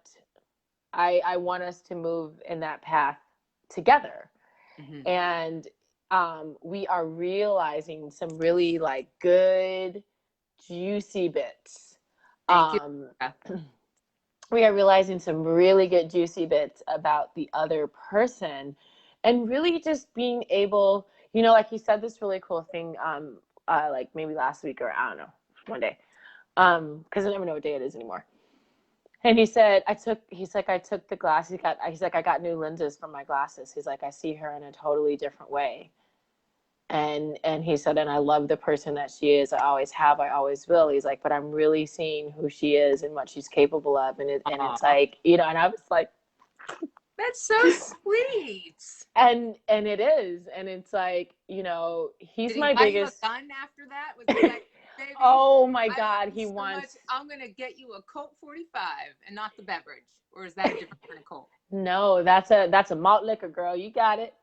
us to move in that path together. Mm-hmm. And we are realizing some really, like, good, juicy bits. Thank you. We are realizing some really good, juicy bits about the other person, and really just being able, you know, like, he said this really cool thing, like maybe last week, or I don't know, one day, because I never know what day it is anymore. And he said, I took the glasses. He's like, I got new lenses for my glasses. He's like, I see her in a totally different way. And he said, and I love the person that she is. I always have, I always will. He's like, but I'm really seeing who she is and what she's capable of. And it's like, you know, and I was like, that's so sweet. And it is. And it's like, you know, he's my biggest. Did he buy you a gun after that? Was he like, baby, oh my God, he wants. I'm going to get you a Colt 45 and not the beverage. Or is that a different kind of Colt? No, that's a malt liquor, girl. You got it.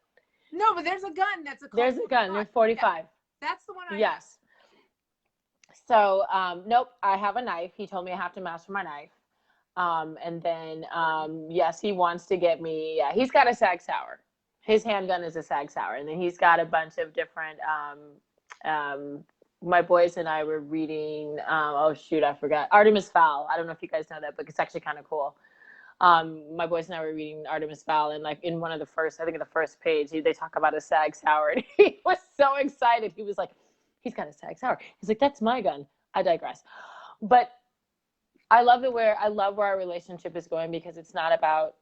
No, but there's a gun that's a Colt. There's a gun. There's 45. Yeah, that's the one I have. So, nope, I have a knife. He told me I have to master my knife. And then, yes, he wants to get me. Yeah, he's got a Sag Sauer. His handgun is a Sag Sauer. And then he's got a bunch of different, my boys and I were reading, oh shoot, I forgot, Artemis Fowl. I don't know if you guys know that book. It's actually kind of cool. My boys and I were reading Artemis Fowl, and like in one of the first, I think in the first page, they talk about a Sag Sauer, and he was so excited. He was like, he's got a Sag Sauer. He's like, that's my gun. I digress. But I love where our relationship is going, because it's not about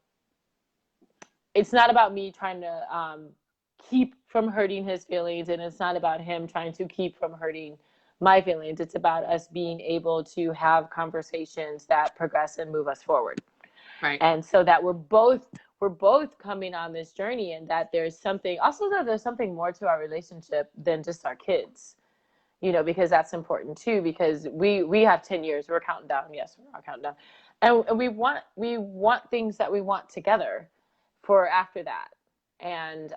me trying to keep from hurting his feelings, and it's not about him trying to keep from hurting my feelings. It's about us being able to have conversations that progress and move us forward. Right. And so that we're both coming on this journey, and that there's something more to our relationship than just our kids, you know, because that's important too, because we have 10 years, we're counting down. Yes, we're not counting down. And we want things that we want together for after that. And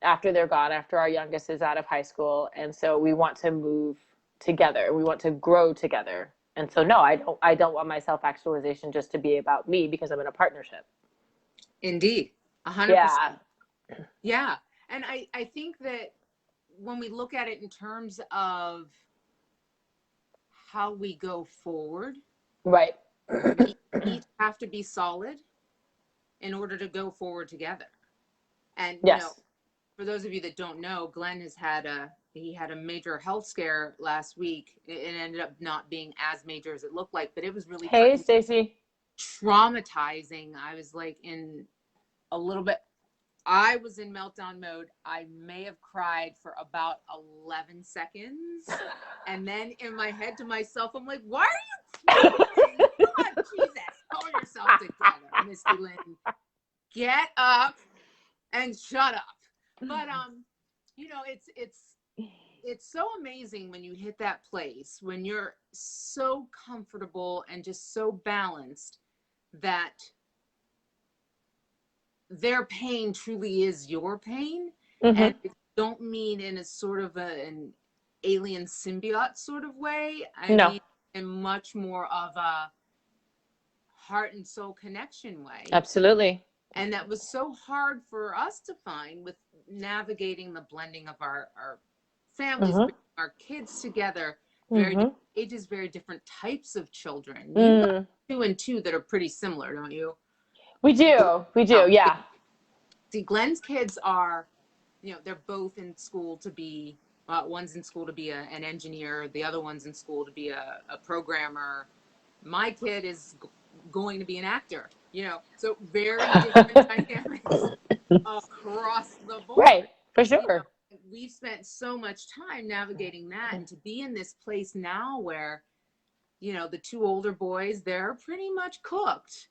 after they're gone, after our youngest is out of high school. And so we want to move together. We want to grow together. And so, no, I don't want my self-actualization just to be about me, because I'm in a partnership. Indeed. 100%. Yeah. Yeah. And I think that when we look at it in terms of how we go forward. Right. we each have to be solid in order to go forward together. And, you know, Yes. for those of you that don't know, Glenn has had he had a major health scare last week. It ended up not being as major as it looked like, but it was really Hey, freaking Stacy. traumatizing. I was like in a little bit, I was in meltdown mode. I may have cried for about 11 seconds. And then in my head to myself, I'm like, why are you crying? Come on, Jesus, pull yourself together, Misty Lynne. Get up and shut up. But you know, it's so amazing when you hit that place when you're so comfortable and just so balanced that their pain truly is your pain. Mm-hmm. And it don't mean in a sort of an alien symbiote sort of way. I mean in much more of a heart and soul connection way. Absolutely. And that was so hard for us to find with navigating the blending of our families, our kids together, very different ages, very different types of children. You got 2 and 2 that are pretty similar, don't you? We do, yeah. See, Glenn's kids are, you know, they're both in school to be, one's in school to be an engineer, the other one's in school to be a programmer. My kid is going to be an actor, you know, so very different dynamics across the board. Right, for sure. You know, we've spent so much time navigating that, and to be in this place now where, you know, the 2 older boys, they're pretty much cooked.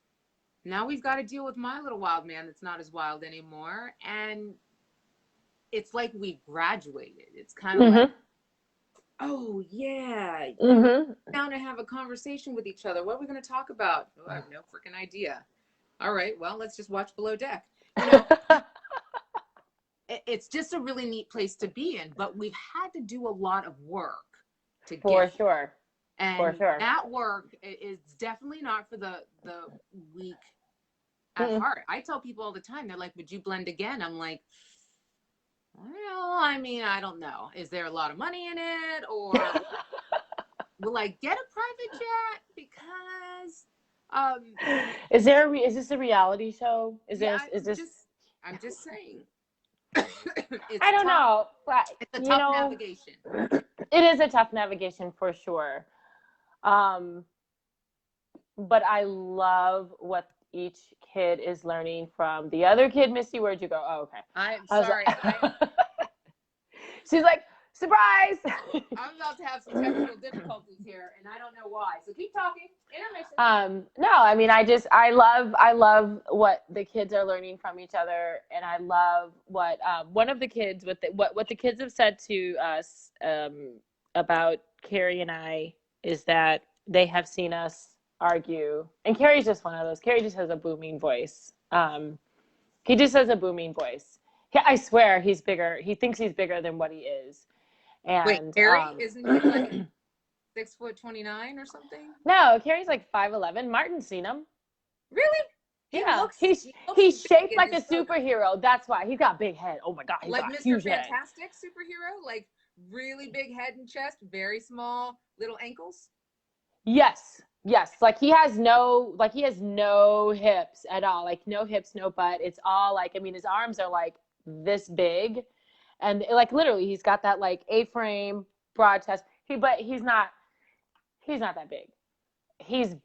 Now we've got to deal with my little wild man that's not as wild anymore. And it's like we graduated. It's kind of like, oh, yeah. Down to have a conversation with each other. What are we going to talk about? Oh, I have no freaking idea. All right, well, let's just watch Below Deck. You know, it's just a really neat place to be in. But we've had to do a lot of work to For get sure. And for sure. that work is definitely not for the weak at heart. I tell people all the time, they're like, would you blend again? I'm like, well, I mean, I don't know. Is there a lot of money in it? Or will I get a private jet? Because is this a reality show? Is this I'm just saying. I don't know. But it's a tough navigation. It is a tough navigation for sure. But I love what each kid is learning from the other kid. Misty, where'd you go? Oh, okay. I'm sorry. She's like, surprise! I'm about to have some technical difficulties here, and I don't know why. So keep talking. Intermission. No, I mean, I love what the kids are learning from each other, and I love what one of the kids what the kids have said to us about Carrie and I is that they have seen us argue, and Carrie's just one of those. Carrie just has a booming voice. He just has a booming voice. I swear he's bigger. He thinks he's bigger than what he is. And wait, Carrie isn't he like 6'29" or something? No, Carrie's like 5'11". Martin's seen him. Really? He's shaped like a superhero. That's why he's got big head. Oh my god, he's like got Mr. huge Fantastic head. Superhero, like really big head and chest, very small little ankles. Yes, like he has no hips at all. Like no hips, no butt. It's all like, I mean, his arms are like this big, and like literally, he's got that like A-frame, broad chest. But he's not that big. He's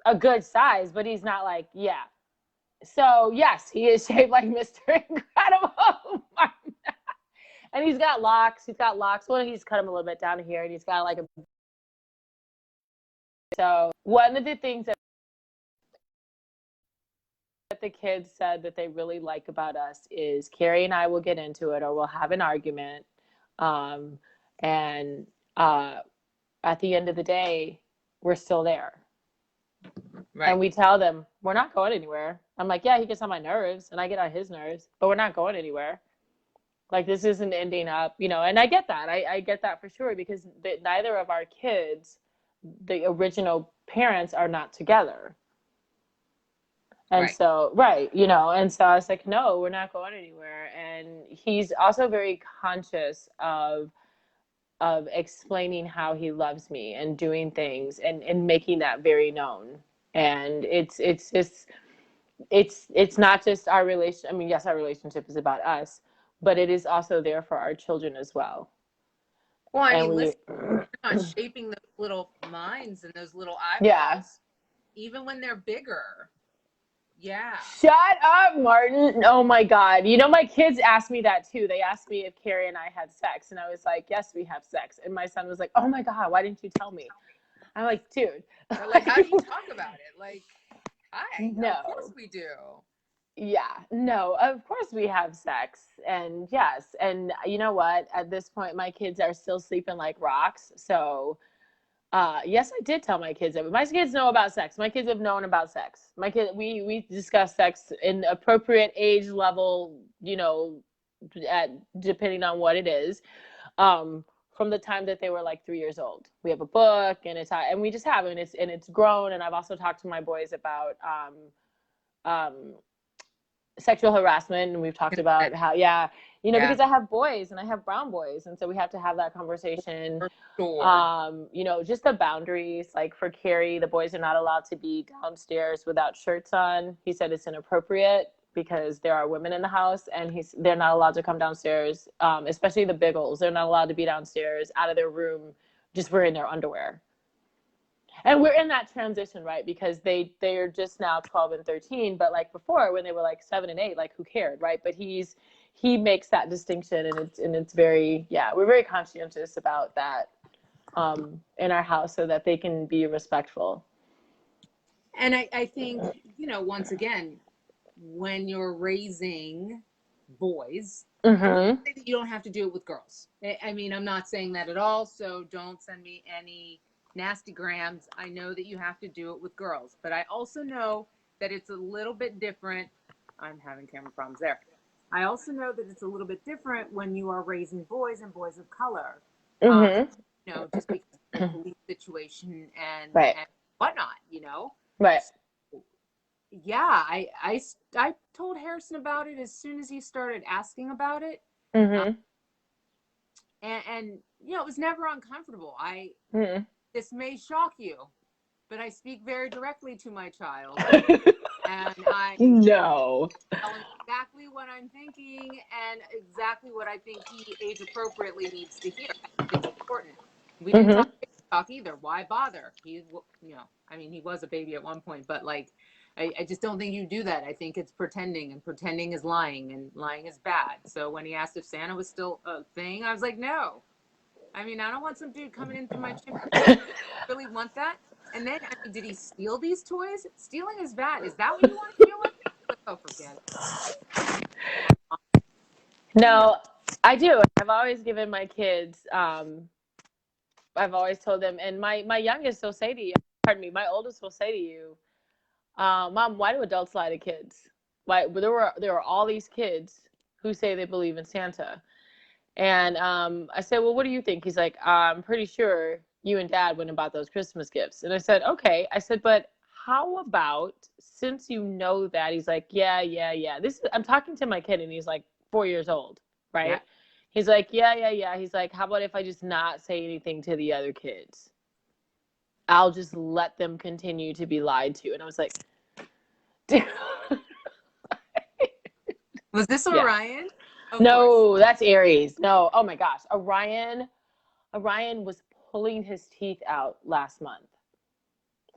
a good size, but he's not like, yeah. So yes, he is shaped like Mr. Incredible. And he's got locks. Well, he's cut him a little bit down here, and he's got like a. So one of the things that the kids said that they really like about us is Carrie and I will get into it, or we'll have an argument, and at the end of the day, we're still there. Right. And we tell them we're not going anywhere. I'm like, yeah, he gets on my nerves, and I get on his nerves, but we're not going anywhere. Like, this isn't ending up, you know. And I get that. I get that for sure, because neither of our kids, the original parents, are not together. And so, you know, and so I was like, no, we're not going anywhere. And he's also very conscious of explaining how he loves me and doing things and making that very known. And it's not just our relation. I mean, yes, our relationship is about us, but it is also there for our children as well. Well, I And mean, we, listen, you're not shaping those little minds and those little eyeballs, yeah. even when they're bigger. Yeah. Shut up, Martin. Oh my God. You know, my kids asked me that too. They asked me if Carrie and I had sex. And I was like, yes, we have sex. And my son was like, oh my God, why didn't you tell me? I'm like, dude. Or like, how do you talk about it? Like, hi, No. of course we do. Yeah, no, of course we have sex. And yes. And you know what? At this point, my kids are still sleeping like rocks. So, yes, I did tell my kids that. My kids know about sex. My kids have known about sex. My kid, we discuss sex in appropriate age level, you know, depending on what it is. From the time that they were like 3 years old, we have a book, and we just have, and it's grown. And I've also talked to my boys about um, sexual harassment, and we've talked about how, yeah, you know, because I have boys and I have brown boys, and so we have to have that conversation. For sure. You know, just the boundaries. Like for Carrie, the boys are not allowed to be downstairs without shirts on. He said it's inappropriate because there are women in the house, and they're not allowed to come downstairs, especially the Biggles. They're not allowed to be downstairs out of their room just wearing their underwear. And we're in that transition, right? Because they're just now 12 and 13, but like before, when they were like 7 and 8, like who cared, right? But he makes that distinction, and it's very, yeah, we're very conscientious about that in our house, so that they can be respectful. And I think, you know, once again, when you're raising boys, Mm-hmm. you don't have to do it with girls. I mean, I'm not saying that at all, so don't send me any nasty grams. I know that you have to do it with girls, but I also know that it's a little bit different. I'm having camera problems there. I also know that it's a little bit different when you are raising boys and boys of color. Mm-hmm. You know, just because of the police situation Right. and whatnot, you know. Right. So, yeah, I told Harrison about it as soon as he started asking about it. Mm-hmm. And you know, it was never uncomfortable. Mm-hmm. This may shock you, but I speak very directly to my child, and I No. tell him exactly what I'm thinking and exactly what I think he age appropriately needs to hear. It's important. We didn't Mm-hmm. talk either. Why bother? He, you know, I mean, he was a baby at one point, but like, I just don't think you do that. I think it's pretending, and pretending is lying, and lying is bad. So when he asked if Santa was still a thing, I was like, no. I mean, I don't want some dude coming into my chimney. I really want that. And then, I mean, did he steal these toys? Stealing is bad. Is that what you want to deal with? Like, oh, forget it. No, I do. I've always given my kids, I've always told them, and my youngest will say to you, pardon me, my oldest will say to you, Mom, why do adults lie to kids? Why? There were all these kids who say they believe in Santa. And I said, well, what do you think? He's like, I'm pretty sure you and Dad went and bought those Christmas gifts. And I said, okay. I said, but how about, since you know that? He's like, yeah. I'm talking to my kid, and he's like 4 years old, right? Yeah. He's like, yeah. He's like, how about if I just not say anything to the other kids? I'll just let them continue to be lied to. And I was like, dude. Was this Yeah. Orion? Of No, course. that's Aries. No, oh my gosh. Orion was pulling his teeth out last month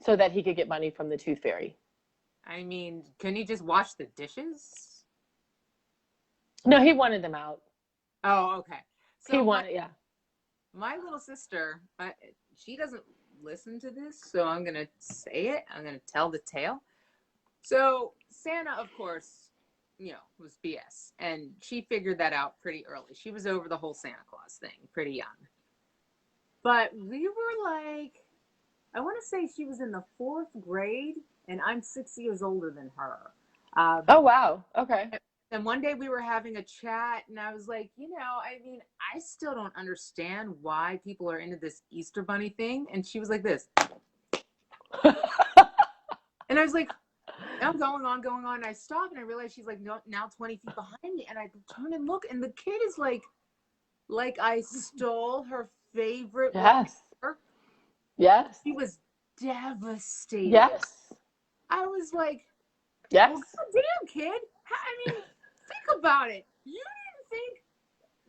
so that he could get money from the tooth fairy. I mean, can you just wash the dishes? No, he wanted them out. Oh, okay. So He wanted, yeah. My little sister, she doesn't listen to this, so I'm going to say it. I'm going to tell the tale. So Santa, of course, you know, was BS. And she figured that out pretty early. She was over the whole Santa Claus thing pretty young. But we were like, I want to say she was in the 4th grade, and I'm 6 years older than her. Oh, wow. Okay. And one day we were having a chat, and I was like, you know, I mean, I still don't understand why people are into this Easter Bunny thing. And she was like this. And I was like, I'm going on. And I stop, and I realize she's like now 20 feet behind me. And I turn and look, and the kid is like I stole her favorite. Yes. Word. Yes. She was devastated. Yes. I was like, Yes. well, damn, kid. I mean, think about it. You didn't think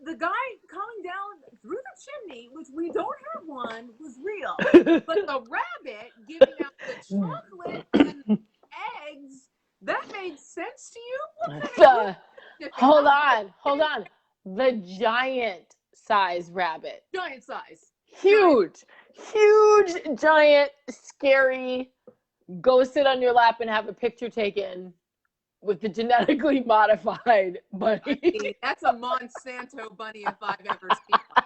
the guy coming down through the chimney, which we don't have one, was real. But the rabbit giving out the chocolate and the eggs, that made sense to you? What kind of Hold on. The giant size rabbit. giant size. Huge, giant, scary. Go sit on your lap and have a picture taken with the genetically modified bunny. I mean, that's a Monsanto bunny if I've ever seen one.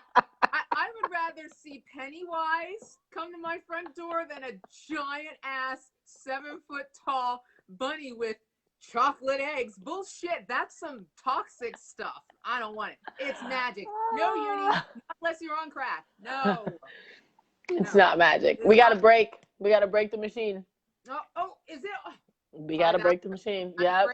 I would rather see Pennywise come to my front door than a giant ass 7-foot tall bunny with chocolate eggs. Bullshit. That's some toxic stuff. I don't want it. It's magic. No, Uni. Not unless you're on crack. No. It's not magic. We gotta break the machine. Oh, is it? We gotta break the machine. Yep.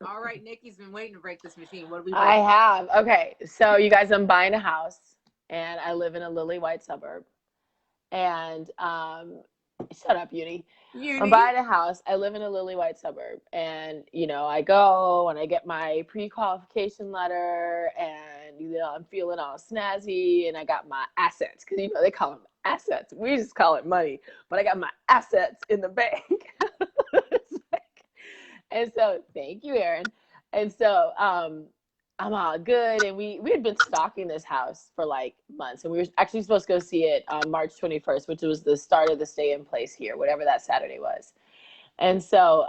All right, Nikki's been waiting to break this machine. What do we? I have. Okay, so you guys, I'm buying a house, and I live in a lily white suburb. And shut up, Uni. I'm buying a house. I live in a lily white suburb, and I go and I get my pre-qualification letter, and I'm feeling all snazzy, and I got my assets because they call them assets. We just call it money, but I got my assets in the bank. And so, thank you, Aaron. And so, I'm all good. And we had been stalking this house for like months. And we were actually supposed to go see it on March 21st, which was the start of the stay in place here, whatever that Saturday was. And so,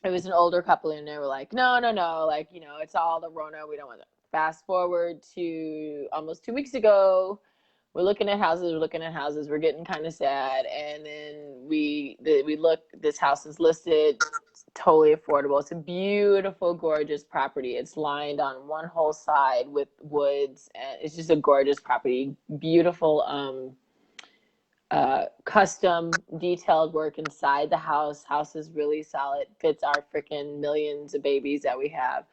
it was an older couple, and they were like, no, like, it's all the Rona. We don't want to. Fast forward to almost 2 weeks ago. We're looking at houses. We're getting kind of sad. And then we look, this house is listed, totally affordable. It's a beautiful, gorgeous property. It's lined on one whole side with woods. And it's just a gorgeous property. Beautiful custom detailed work inside the house. House is really solid. Fits our freaking millions of babies that we have.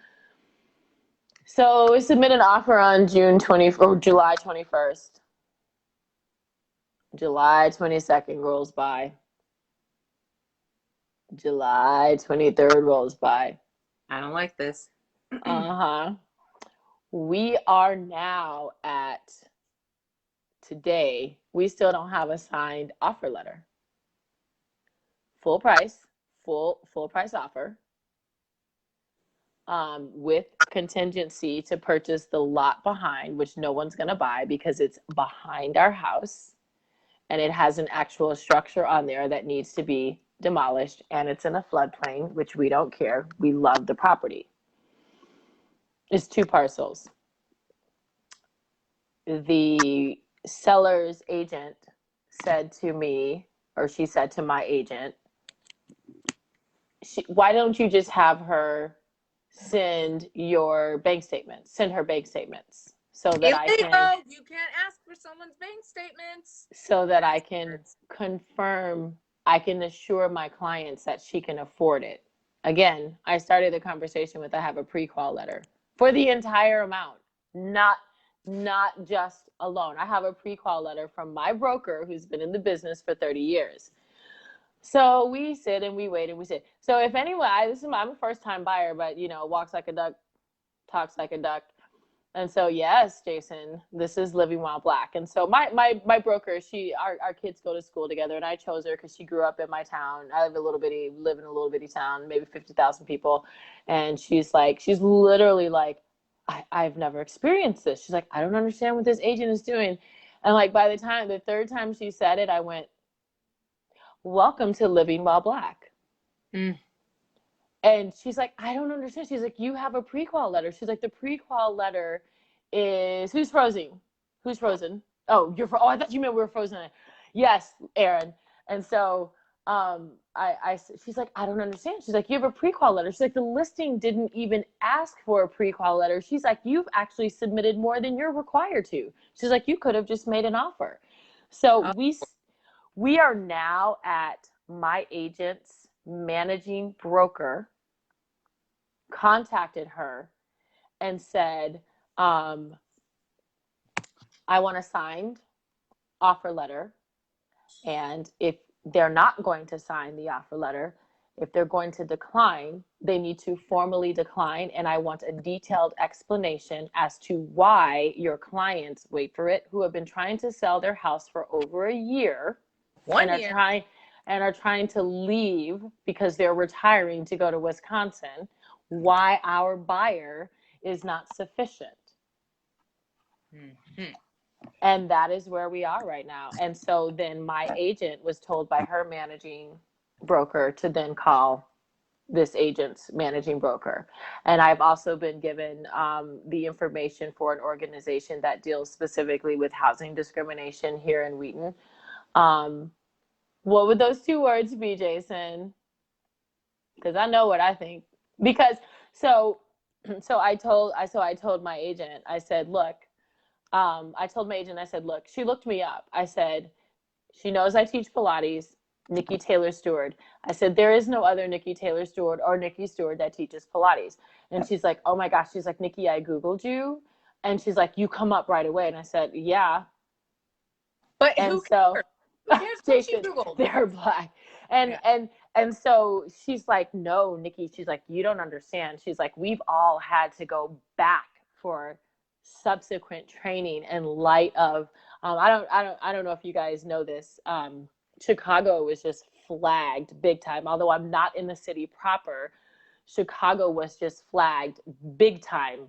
So we submit an offer on July 21st. July 22nd rolls by. July 23rd rolls by. I don't like this. We are now at today. We still don't have a signed offer letter. Full price offer. With contingency to purchase the lot behind, which no one's going to buy because it's behind our house. And it has an actual structure on there that needs to be demolished, and it's in a floodplain, which we don't care. We love the property. It's 2 parcels. The seller's agent said to me, or she said to my agent, why don't you just have her send her bank statements so that illegal. You can't ask for someone's bank statements. So that I can confirm, I can assure my clients that she can afford it. Again, I started the conversation with, I have a pre-qual letter for the entire amount, not just a loan. I have a pre-qual letter from my broker who's been in the business for 30 years. So we sit and we wait and we sit. So if anyone, I'm a first-time buyer, but walks like a duck, talks like a duck. And so, yes, Jason, this is Living While Black. And so my broker, our kids go to school together, and I chose her because she grew up in my town. I live in a little bitty town, maybe 50,000 people. And she's literally like, I've never experienced this. She's like, I don't understand what this agent is doing. And like, by the 3rd time she said it, I went, welcome to Living While Black. Mm. And she's like, I don't understand. She's like, you have a pre-qual letter. She's like, the pre-qual letter is, who's frozen? Oh, I thought you meant we were frozen. Yes, Aaron. And so she's like, I don't understand. She's like, you have a pre-qual letter. She's like, the listing didn't even ask for a pre-qual letter. She's like, you've actually submitted more than you're required to. She's like, you could have just made an offer. So we are now at my agent's managing broker contacted her and said, I want a signed offer letter, and if they're not going to sign the offer letter. If they're going to decline, they need to formally decline. And I want a detailed explanation as to why your clients, wait for it, who have been trying to sell their house for over a year and are trying to leave because they're retiring to go to Wisconsin, why our buyer is not sufficient. Mm-hmm. And that is where we are right now. And so then my agent was told by her managing broker to then call this agent's managing broker. And I've also been given the information for an organization that deals specifically with housing discrimination here in Wheaton. What would those two words be, Jason? Because I know what I think. Because so I told my agent, I said, look, I told my agent, I said, look, she looked me up. I said, she knows I teach Pilates, Nikki Taylor Stewart. I said, there is no other Nikki Taylor Stewart or Nikki Stewart that teaches Pilates. And she's like, oh my gosh. She's like, Nikki, I Googled you. And she's like, you come up right away. And I said, yeah. But and who so cares? Who cares what she Jason, Googled? they're black. And so she's like, no, Nikki, she's like, you don't understand. She's like, we've all had to go back for subsequent training in light of I don't know if you guys know this. Chicago was just flagged big time. Although I'm not in the city proper, Chicago was just flagged big time.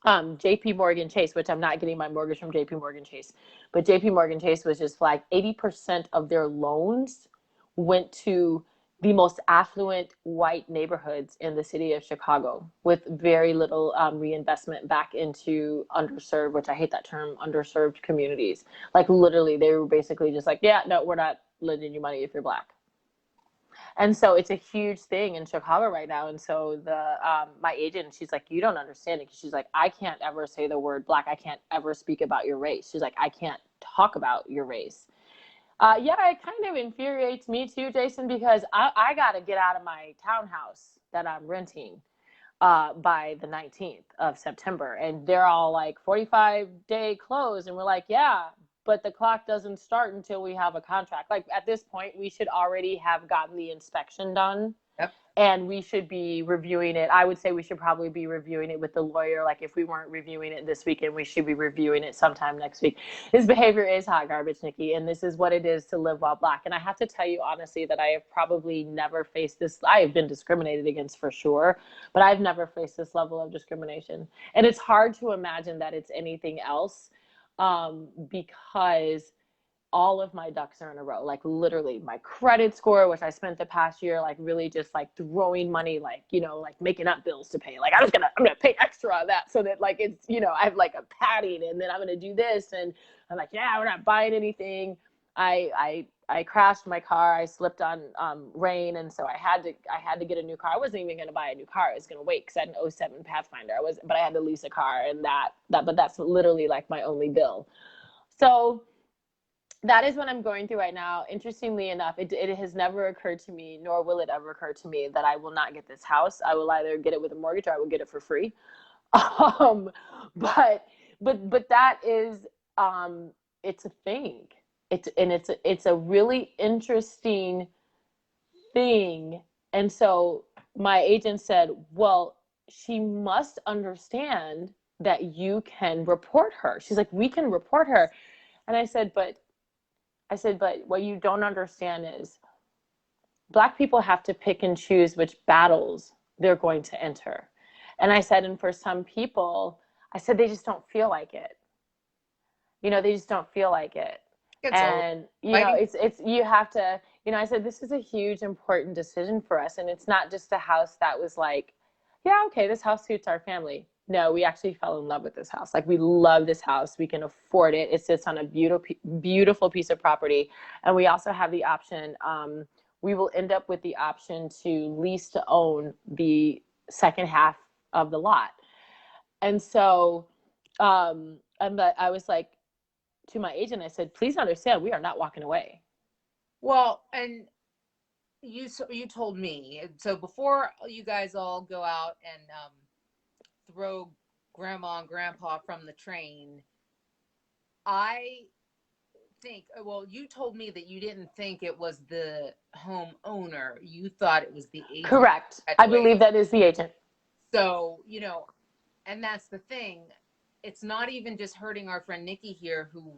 JP Morgan Chase, which I'm not getting my mortgage from JP Morgan Chase, but JP Morgan Chase was just flagged. 80% of their loans went to the most affluent white neighborhoods in the city of Chicago with very little reinvestment back into underserved, which I hate that term, underserved communities. Like literally they were basically just like, yeah, no, we're not lending you money if you're black. And so it's a huge thing in Chicago right now. And so my agent, she's like, you don't understand it. She's like, I can't ever say the word black. I can't ever speak about your race. She's like, I can't talk about your race. Yeah, it kind of infuriates me too, Jason, because I got to get out of my townhouse that I'm renting by the 19th of September. And they're all like 45-day close. And we're like, yeah, but the clock doesn't start until we have a contract. Like at this point, we should already have gotten the inspection done. Yep. And we should be reviewing it. I would say we should probably be reviewing it with the lawyer. Like if we weren't reviewing it this weekend, we should be reviewing it sometime next week. His behavior is hot garbage, Nikki. And this is what it is to live while black. And I have to tell you honestly that I have probably never faced this. I have been discriminated against for sure, but I've never faced this level of discrimination. And it's hard to imagine that it's anything else because all of my ducks are in a row. Like literally my credit score, which I spent the past year, like really just like throwing money, like, you know, like making up bills to pay. Like I'm going to pay extra on that so that like, it's, you know, I have like a padding and then I'm going to do this. And I'm like, yeah, we're not buying anything. I crashed my car. I slipped on rain. And so I had to get a new car. I wasn't even going to buy a new car. I was going to wait because I had an 07 Pathfinder. But I had to lease a car and but that's literally like my only bill. So that is what I'm going through right now. Interestingly enough, it has never occurred to me, nor will it ever occur to me, that I will not get this house. I will either get it with a mortgage or I will get it for free. But that is, it's a thing. It's a really interesting thing. And so my agent said, well, she must understand that you can report her. She's like, we can report her. And I said, but what you don't understand is Black people have to pick and choose which battles they're going to enter. And I said, and for some people, I said, they just don't feel like it. You know, they just don't feel like it. And, you know, it's, you have to, you know, I said, this is a huge, important decision for us. And it's not just a house that was like, yeah, okay, this house suits our family. No, we actually fell in love with this house. Like, we love this house. We can afford it. It sits on a beautiful piece of property. And we also have the option, we will end up with the option to lease to own the second half of the lot. And so I was like, to my agent, I said, please understand, we are not walking away. Well, and you told me, so before you guys all go out and throw grandma and grandpa from the train, I think, well, you told me that you didn't think it was the homeowner. You thought it was the agent. Correct. I believe that is the agent. So, you know, and that's the thing. It's not even just hurting our friend Nikki here, who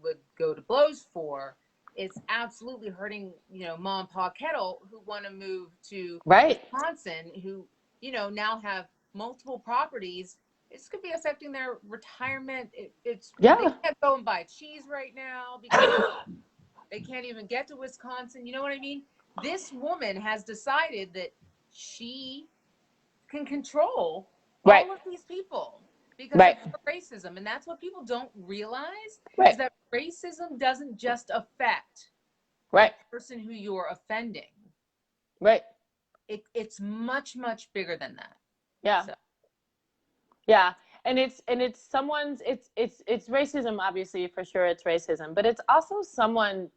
would go to blows for. It's absolutely hurting, you know, Mom and Pa Kettle, who want to move to Wisconsin, who, you know, now have multiple properties. This could be affecting their retirement. They can't go and buy cheese right now because they can't even get to Wisconsin. You know what I mean? This woman has decided that she can control all of these people because of her racism. And that's what people don't realize is that racism doesn't just affect the person who you're offending. It's much, much bigger than that. Yeah. So. Yeah. And it's racism, obviously, for sure it's racism, but it's also someone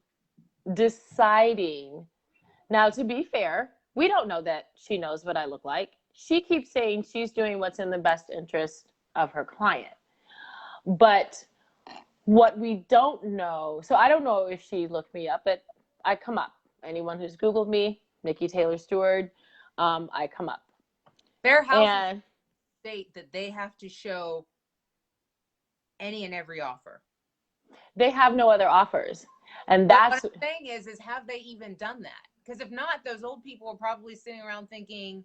deciding. Now, to be fair, we don't know that she knows what I look like. She keeps saying she's doing what's in the best interest of her client. But what we don't know, so I don't know if she looked me up, but I come up. Anyone who's Googled me, Nikki Taylor Stewart, I come up. Their house state that they have to show any and every offer. They have no other offers. And that's what I'm saying is have they even done that? Because if not, those old people are probably sitting around thinking,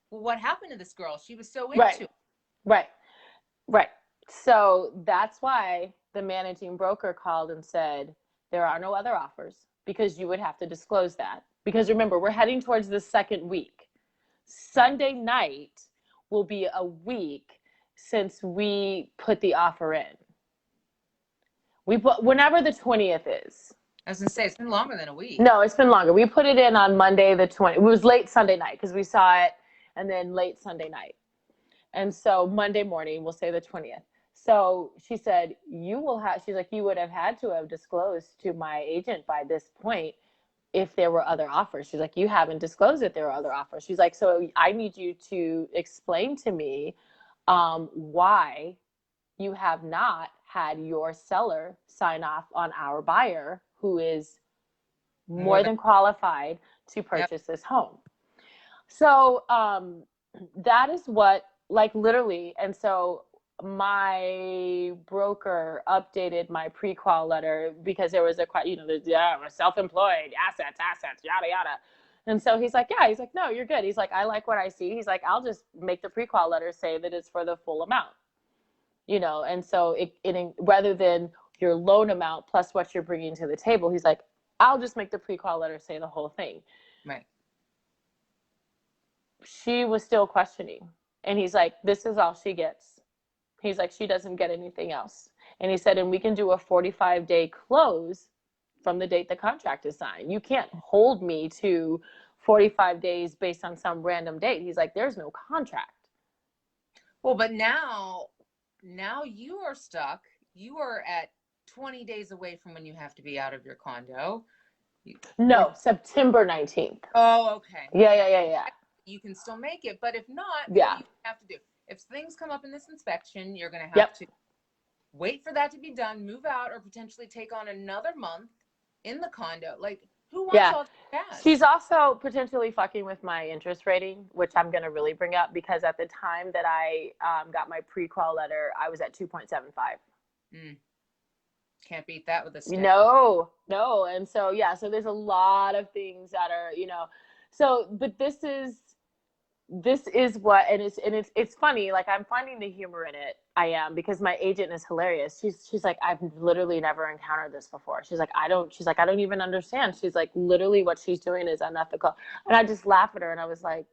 well, what happened to this girl? She was so into it. Right. So that's why the managing broker called and said, there are no other offers, because you would have to disclose that. Because remember, we're heading towards the second week. Sunday night will be a week since we put the offer in. We put whenever the 20th is. I was going to say, it's been longer than a week. No, it's been longer. We put it in on Monday the 20th. It was late Sunday night because we saw it, and then late Sunday night. And so Monday morning, we'll say the 20th. So she said, she's like, you would have had to have disclosed to my agent by this point if there were other offers. She's like, you haven't disclosed that there are other offers. She's like, so I need you to explain to me why you have not had your seller sign off on our buyer who is more than qualified to purchase this home. So that is what, like, literally. And so my broker updated my pre-qual letter because there was we're self-employed, assets, yada, yada. And so he's like, no, you're good. He's like, I like what I see. He's like, I'll just make the pre-qual letter say that it's for the full amount, you know? And so it rather than your loan amount plus what you're bringing to the table, he's like, I'll just make the pre-qual letter say the whole thing. Right. She was still questioning. And he's like, this is all she gets. He's like, she doesn't get anything else. And he said, and we can do a 45-day close from the date the contract is signed. You can't hold me to 45 days based on some random date. He's like, there's no contract. Well, but now you are stuck. You are at 20 days away from when you have to be out of your condo. No, September 19th. Oh, okay. Yeah. You can still make it, but if not, you have to do. If things come up in this inspection, you're going to have to wait for that to be done, move out, or potentially take on another month in the condo. Like, who wants all that? She's also potentially fucking with my interest rating, which I'm going to really bring up because at the time that I got my pre-qual letter, I was at 2.75. Can't beat that with a stick. No. And so, so there's a lot of things that are, so, but this is what, and it's funny. Like, I'm finding the humor in it. I am, because my agent is hilarious. She's like, I've literally never encountered this before. She's like, I don't even understand. She's like, literally what she's doing is unethical. And I just laugh at her. And I was like,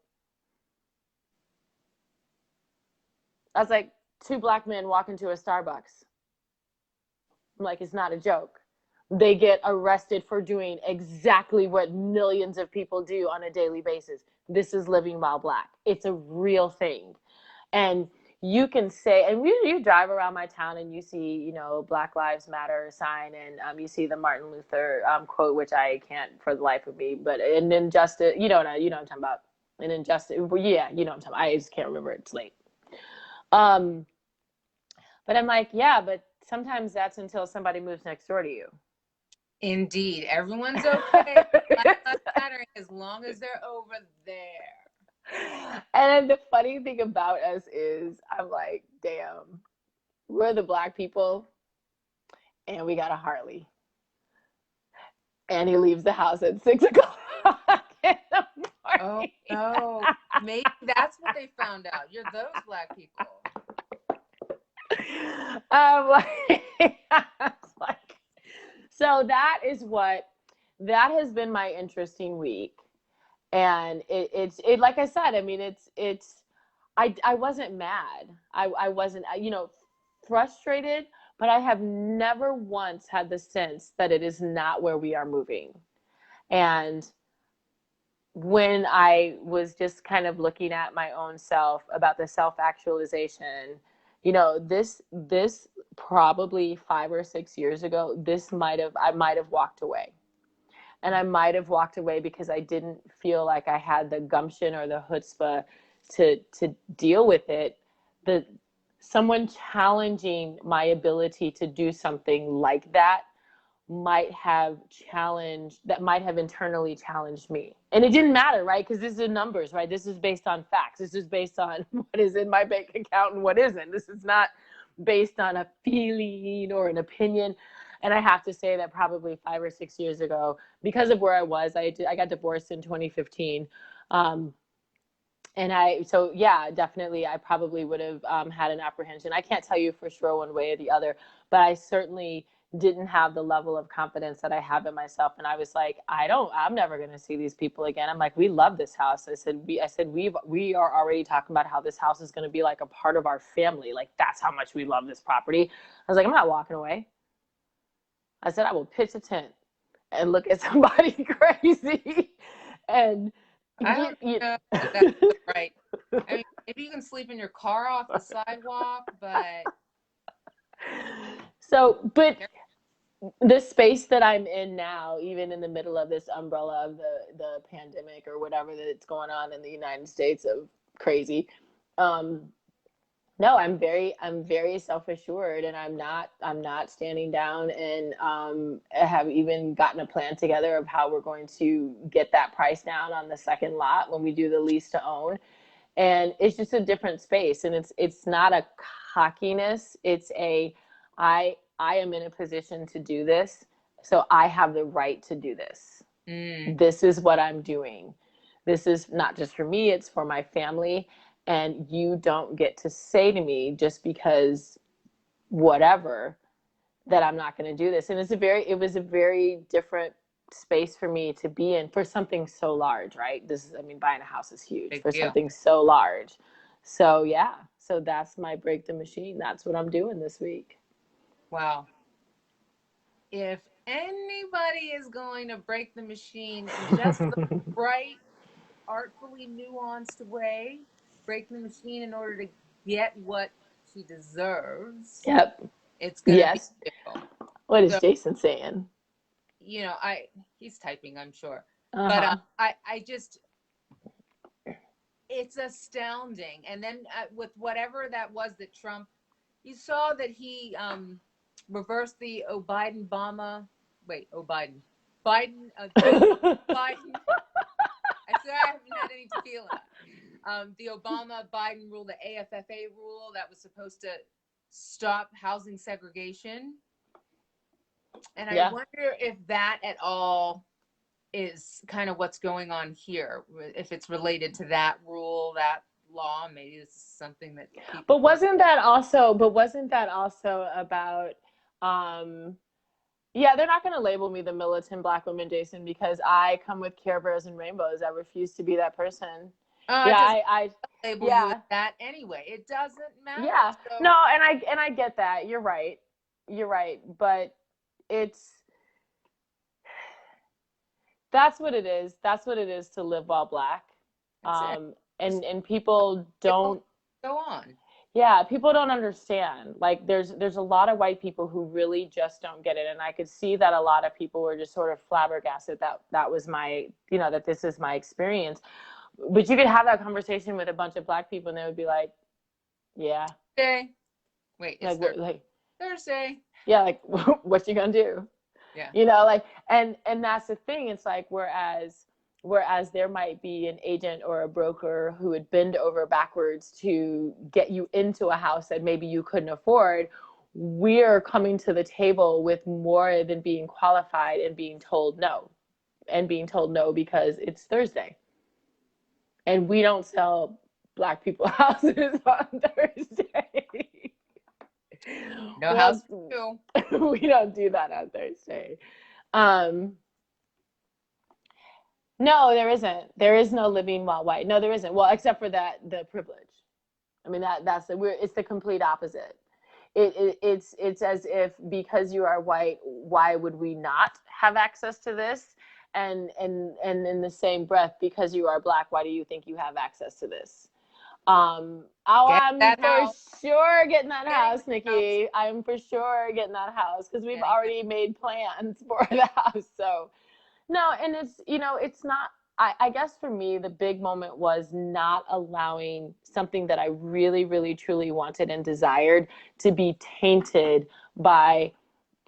two black men walk into a Starbucks. I'm like, it's not a joke. They get arrested for doing exactly what millions of people do on a daily basis. This is living while black. It's a real thing. And you can say, and you drive around my town and you see, Black Lives Matter sign, and you see the Martin Luther quote, which I can't for the life of me, but an injustice, you know what I'm talking about. An injustice. Yeah, you know what I'm talking about. I just can't remember. It's late. But I'm like, but sometimes that's until somebody moves next door to you. Indeed. Everyone's okay. Lives not mattering as long as they're over there. And the funny thing about us is, I'm like, damn, we're the Black people, and we got a Harley. And he leaves the house at 6 o'clock in the morning. Oh, no. Maybe that's what they found out. You're those Black people. I'm like, so that has been my interesting week. And it's like I said, I mean, I wasn't mad. I wasn't, frustrated, but I have never once had the sense that it is not where we are moving. And when I was just kind of looking at my own self about the self-actualization, this probably 5 or 6 years ago, I might have walked away. And I might have walked away because I didn't feel like I had the gumption or the chutzpah to deal with it. Someone challenging my ability to do something like that might have internally challenged me. And it didn't matter, right? Because this is numbers, right? This is based on facts. This is based on what is in my bank account and what isn't. This is not based on a feeling or an opinion. And I have to say that probably 5 or 6 years ago, because of where I was, I got divorced in 2015. Definitely, I probably would have had an apprehension. I can't tell you for sure one way or the other, but I certainly didn't have the level of confidence that I have in myself. And I was like, I'm never going to see these people again. I'm like, we love this house. I said, we are already talking about how this house is going to be like a part of our family. Like, that's how much we love this property. I was like, I'm not walking away. I said, I will pitch a tent and look at somebody crazy. And I don't know if that's right. I mean, maybe you can sleep in your car off the sidewalk, but the space that I'm in now, even in the middle of this umbrella of the pandemic or whatever that's going on in the United States of crazy, no, I'm very self-assured, and I'm not standing down, and have even gotten a plan together of how we're going to get that price down on the second lot when we do the lease to own. And it's just a different space, and it's not a cockiness. It's I am in a position to do this, so I have the right to do this. This is what I'm doing. This is not just for me, it's for my family. And you don't get to say to me, just because whatever, that I'm not going to do this. And it was a very different space for me to be in for something so large, right? Buying a house is huge. Big for deal. Something so large. So yeah, so that's my break the machine. That's what I'm doing this week. Wow. If anybody is going to break the machine in just the right, artfully nuanced way, break the machine in order to get what she deserves. Yep. It's going to be difficult. What is Jason saying? He's typing, I'm sure. But I just, it's astounding. And then with whatever that was that Trump, you saw that he reversed the Biden. I swear I haven't had any tequila. The Obama-Biden rule, the AFFA rule that was supposed to stop housing segregation. And I wonder if that at all is kind of what's going on here, if it's related to that rule, that law. Maybe this is something that people... But wasn't that also about... they're not going to label me the militant Black woman, Jason, because I come with Care Bears and rainbows. I refuse to be that person. I label you with that anyway. It doesn't matter. Yeah. So. No, and I get that. You're right. But that's what it is. That's what it is to live while Black. And people don't go on. Yeah, people don't understand. Like, there's a lot of white people who really just don't get it. And I could see that a lot of people were just sort of flabbergasted that was my, that this is my experience. But you could have that conversation with a bunch of Black people and they would be like, yeah. Okay. Wait, there Thursday. Yeah, like what you gonna do? Yeah. You know, like, and that's the thing. It's like, whereas there might be an agent or a broker who would bend over backwards to get you into a house that maybe you couldn't afford, we're coming to the table with more than being qualified and being told no, because it's Thursday. And we don't sell Black people houses on Thursday. No house for you. We don't do that on Thursday. No, there isn't. There is no living while white. No, there isn't. Well, except for the privilege. I mean, it's the complete opposite. It's as if, because you are white, why would we not have access to this? And in the same breath, because you are Black, why do you think you have access to this? I'm for sure getting that house, Nikki. I'm for sure getting that house because we've already made plans for the house. So no, and it's not, I guess for me, the big moment was not allowing something that I really, really, truly wanted and desired to be tainted by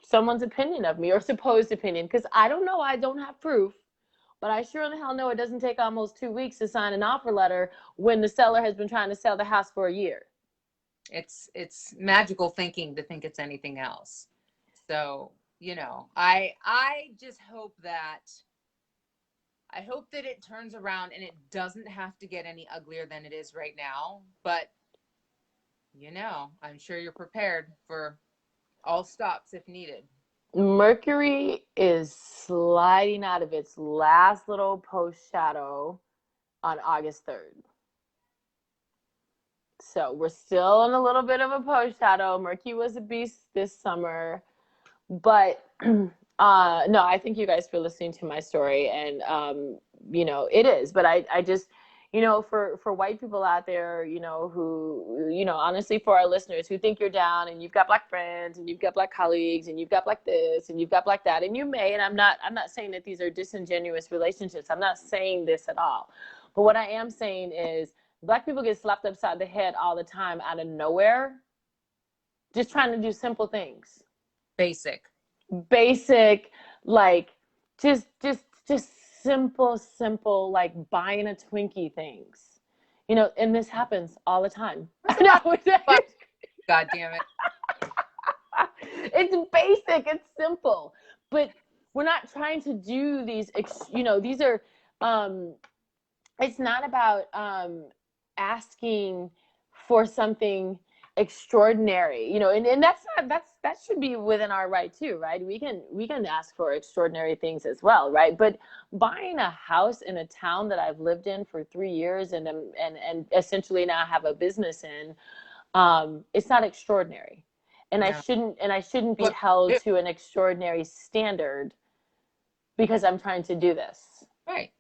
someone's opinion of me, or supposed opinion. Because I don't know, I don't have proof, but I sure in the hell know it doesn't take almost 2 weeks to sign an offer letter when the seller has been trying to sell the house for a year. It's magical thinking to think it's anything else. So, I just hope that it turns around and it doesn't have to get any uglier than it is right now. But, I'm sure you're prepared for all stops if needed. Mercury is sliding out of its last little post shadow on August 3rd. So we're still in a little bit of a post shadow. Mercury was a beast this summer. But no, I thank you guys for listening to my story. And, it is. But I just, for white people out there, who, honestly, for our listeners who think you're down and you've got Black friends and you've got Black colleagues and you've got Black this and you've got Black that, and you may, and I'm not saying that these are disingenuous relationships. I'm not saying this at all. But what I am saying is Black people get slapped upside the head all the time out of nowhere, just trying to do simple things. Basic, like just simple, like buying a Twinkie things, and this happens all the time. God damn it. It's basic, it's simple, but we're not trying to do these, these are, it's not about asking for something extraordinary, and that should be within our right too, right? We can ask for extraordinary things as well, right? But buying a house in a town that I've lived in for 3 years and essentially now have a business in, it's not extraordinary, and no. I shouldn't be held to an extraordinary standard because I'm trying to do this, right?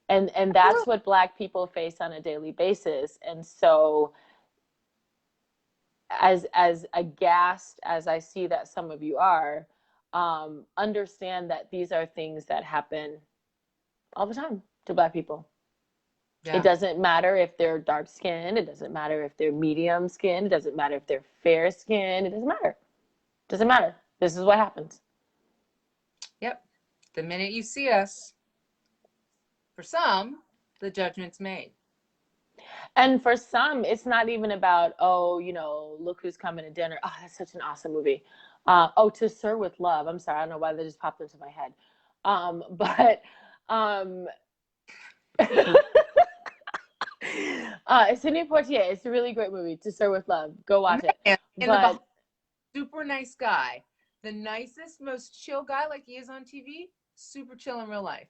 And that's what Black people face on a daily basis. And so as aghast as I see that some of you are, understand that these are things that happen all the time to Black people. Yeah. It doesn't matter if they're dark skinned. It doesn't matter if they're medium skinned. It doesn't matter if they're fair skinned. It doesn't matter. It doesn't matter. This is what happens. Yep. The minute you see us, for some, the judgment's made. And for some, it's not even about, look who's coming to dinner. Oh, that's such an awesome movie. To Sir with Love. I'm sorry. I don't know why that just popped into my head. Sidney Poitier. It's a really great movie. To Sir with Love. Go watch it. Super nice guy. The nicest, most chill guy, like he is on TV. Super chill in real life.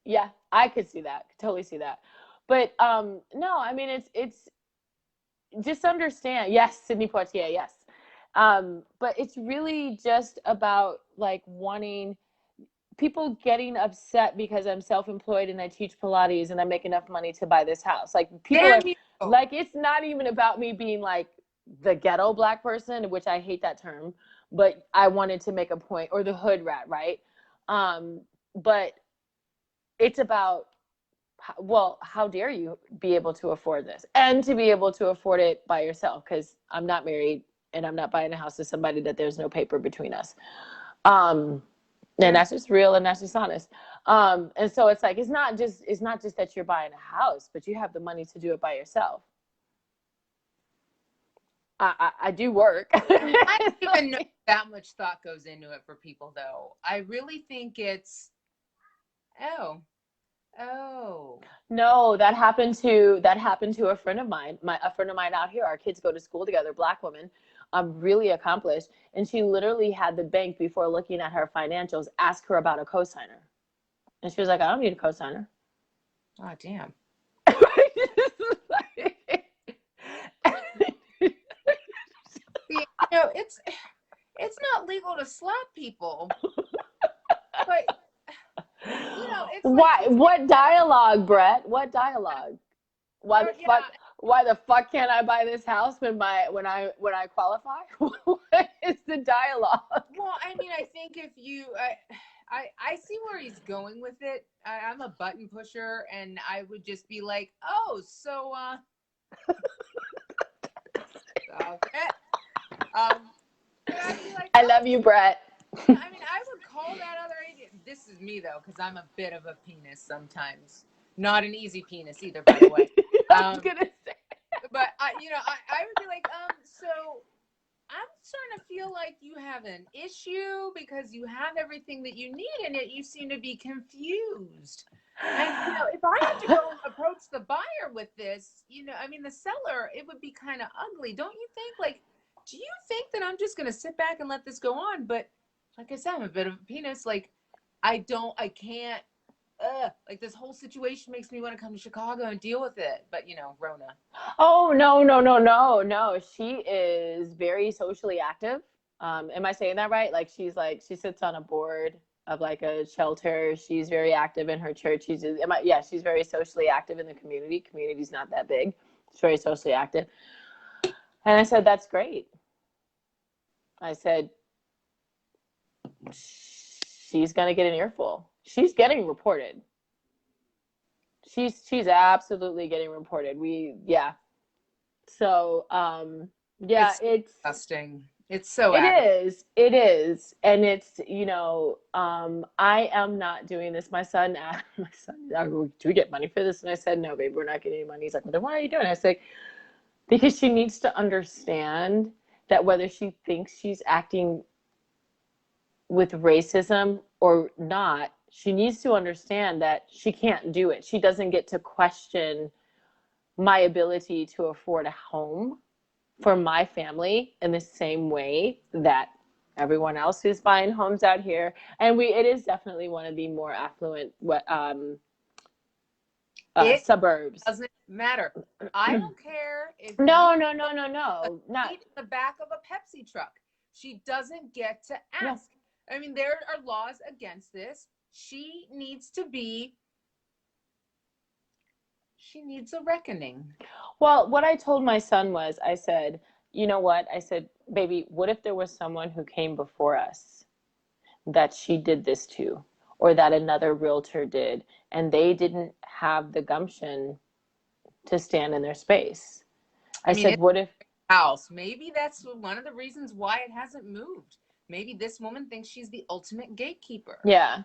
Yeah, I could see that. Could totally see that. But no, I mean, it's just understand. Yes, Sidney Poitier, yes. But it's really just about like wanting people getting upset because I'm self-employed and I teach Pilates and I make enough money to buy this house. Like people are, like, it's not even about me being like the ghetto Black person, which I hate that term, but I wanted to make a point, or the hood rat, right? But it's about, well, how dare you be able to afford this and to be able to afford it by yourself? Because I'm not married and I'm not buying a house with somebody that there's no paper between us. And that's just real, and that's just honest. And so it's like, it's not just that you're buying a house, but you have the money to do it by yourself. I do work. I don't even know that much thought goes into it for people, though. I really think it's, oh. No, that happened to a friend of mine. A friend of mine out here. Our kids go to school together. Black woman, really accomplished, and she literally had the bank, before looking at her financials, ask her about a cosigner, and she was like, "I don't need a cosigner." Oh, damn. See, it's not legal to slap people, but it's why? like, What dialogue, Brett? What dialogue? Why the fuck? Why the fuck can't I buy this house when I qualify? What is the dialogue? Well, I mean, I think if you, I see where he's going with it. I'm a button pusher, and I would just be like, oh, so okay. But I'd be like, I love you, Brett. I mean, I would call that other agent. This is me, though, because I'm a bit of a penis sometimes. Not an easy penis either, by the way. I was gonna say. But I would be like, so I'm starting to feel like you have an issue because you have everything that you need, and yet you seem to be confused. And if I had to go approach the buyer with this, I mean, the seller, it would be kind of ugly, don't you think? Like, do you think that I'm just going to sit back and let this go on? But like I said, I'm a bit of a penis. Like, I can't, like, this whole situation makes me want to come to Chicago and deal with it. But, Rona. Oh, no. She is very socially active. Am I saying that right? Like, she sits on a board of like a shelter. She's very active in her church. She's very socially active in the community. Community's not that big. She's very socially active. And I said, that's great. I said, she's going to get an earful. She's getting reported. She's absolutely getting reported. So, it's disgusting. It's so It is. And it's, I am not doing this. My son, do we get money for this? And I said, no, babe, we're not getting any money. He's like, well, then why are you doing it? I said, because she needs to understand that whether she thinks she's acting with racism or not, she needs to understand that she can't do it. She doesn't get to question my ability to afford a home for my family in the same way that everyone else who's buying homes out here. And it is definitely one of the more affluent suburbs. Doesn't matter. I don't care if No. Not in the back of a Pepsi truck. She doesn't get to ask. No. I mean, there are laws against this. She needs a reckoning. Well, what I told my son was, I said, you know what? I said, baby, what if there was someone who came before us that she did this to, or that another realtor did, and they didn't have the gumption to stand in their space? I said, what if house? Maybe that's one of the reasons why it hasn't moved. Maybe this woman thinks she's the ultimate gatekeeper. Yeah.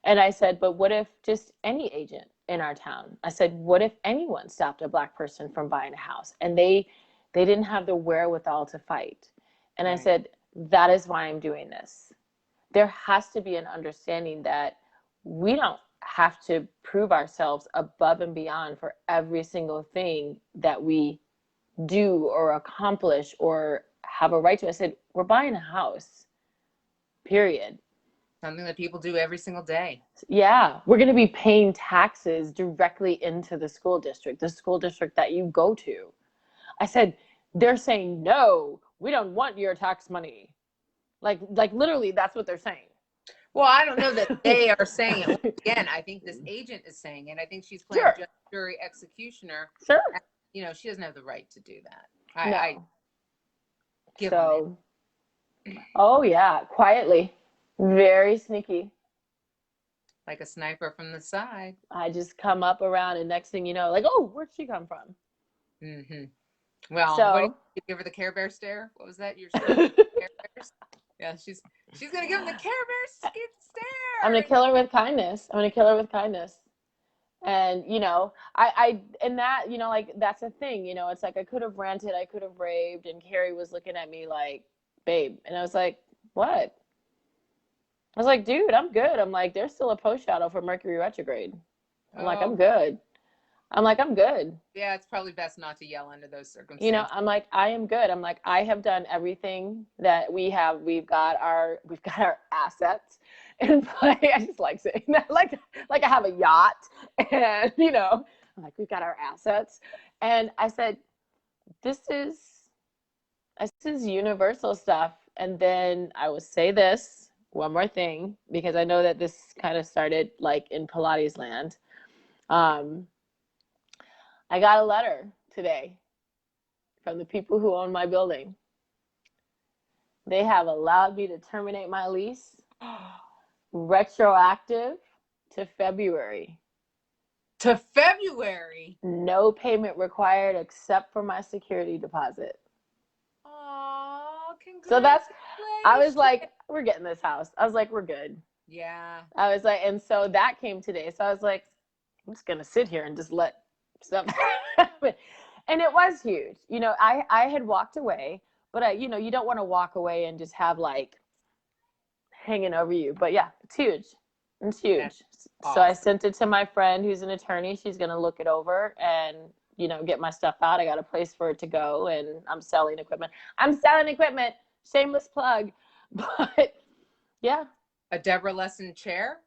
And I said, but what if just any agent in our town? I said, what if anyone stopped a Black person from buying a house and they didn't have the wherewithal to fight? And right. I said, that is why I'm doing this. There has to be an understanding that we don't have to prove ourselves above and beyond for every single thing that we do or accomplish or have a right to. I said, we're buying a house, period. Something that people do every single day. Yeah. We're going to be paying taxes directly into the school district that you go to. I said, they're saying, no, we don't want your tax money. Like literally, that's what they're saying. Well, I don't know that they are saying it. Again, I think this agent is saying it. I think she's playing judge, jury, executioner. Sure. She doesn't have the right to do that. I give them it. Oh, yeah. Quietly. Very sneaky. Like a sniper from the side. I just come up around, and next thing you know, like, oh, where'd she come from? Mm-hmm. Well, So what do you give her the Care Bear stare? What was that? You're Care Bears? Yeah, she's gonna give him the Care Bear stare. I'm gonna kill her with kindness. I'm gonna kill her with kindness. And and that, like, that's a thing, it's like I could have ranted, I could have raved, and Carrie was looking at me like, babe, and I was like, what? I was like, dude, I'm good. I'm like, there's still a post shadow for Mercury retrograde. I'm like, I'm good. I'm good. Yeah, it's probably best not to yell under those circumstances. I'm like, I am good. I'm like, I have done everything that we have. We've got our assets in play. I just like saying that, like I have a yacht, and I'm like, we've got our assets. And I said, this is universal stuff. And then I will say this one more thing, because I know that this kind of started like in Pilates land. I got a letter today from the people who own my building. They have allowed me to terminate my lease retroactive to February. To February? No payment required except for my security deposit. Oh, congratulations. So I was like, we're getting this house. I was like, we're good. Yeah. I was like, and so that came today. So I was like, I'm just going to sit here and just let stuff happen. And it was huge. I had walked away, but you don't want to walk away and just have like hanging over you. But yeah, it's huge. It's huge. Awesome. So I sent it to my friend who's an attorney. She's going to look it over and, get my stuff out. I got a place for it to go, and I'm selling equipment. Shameless plug. But yeah. A Deborah Lesson chair?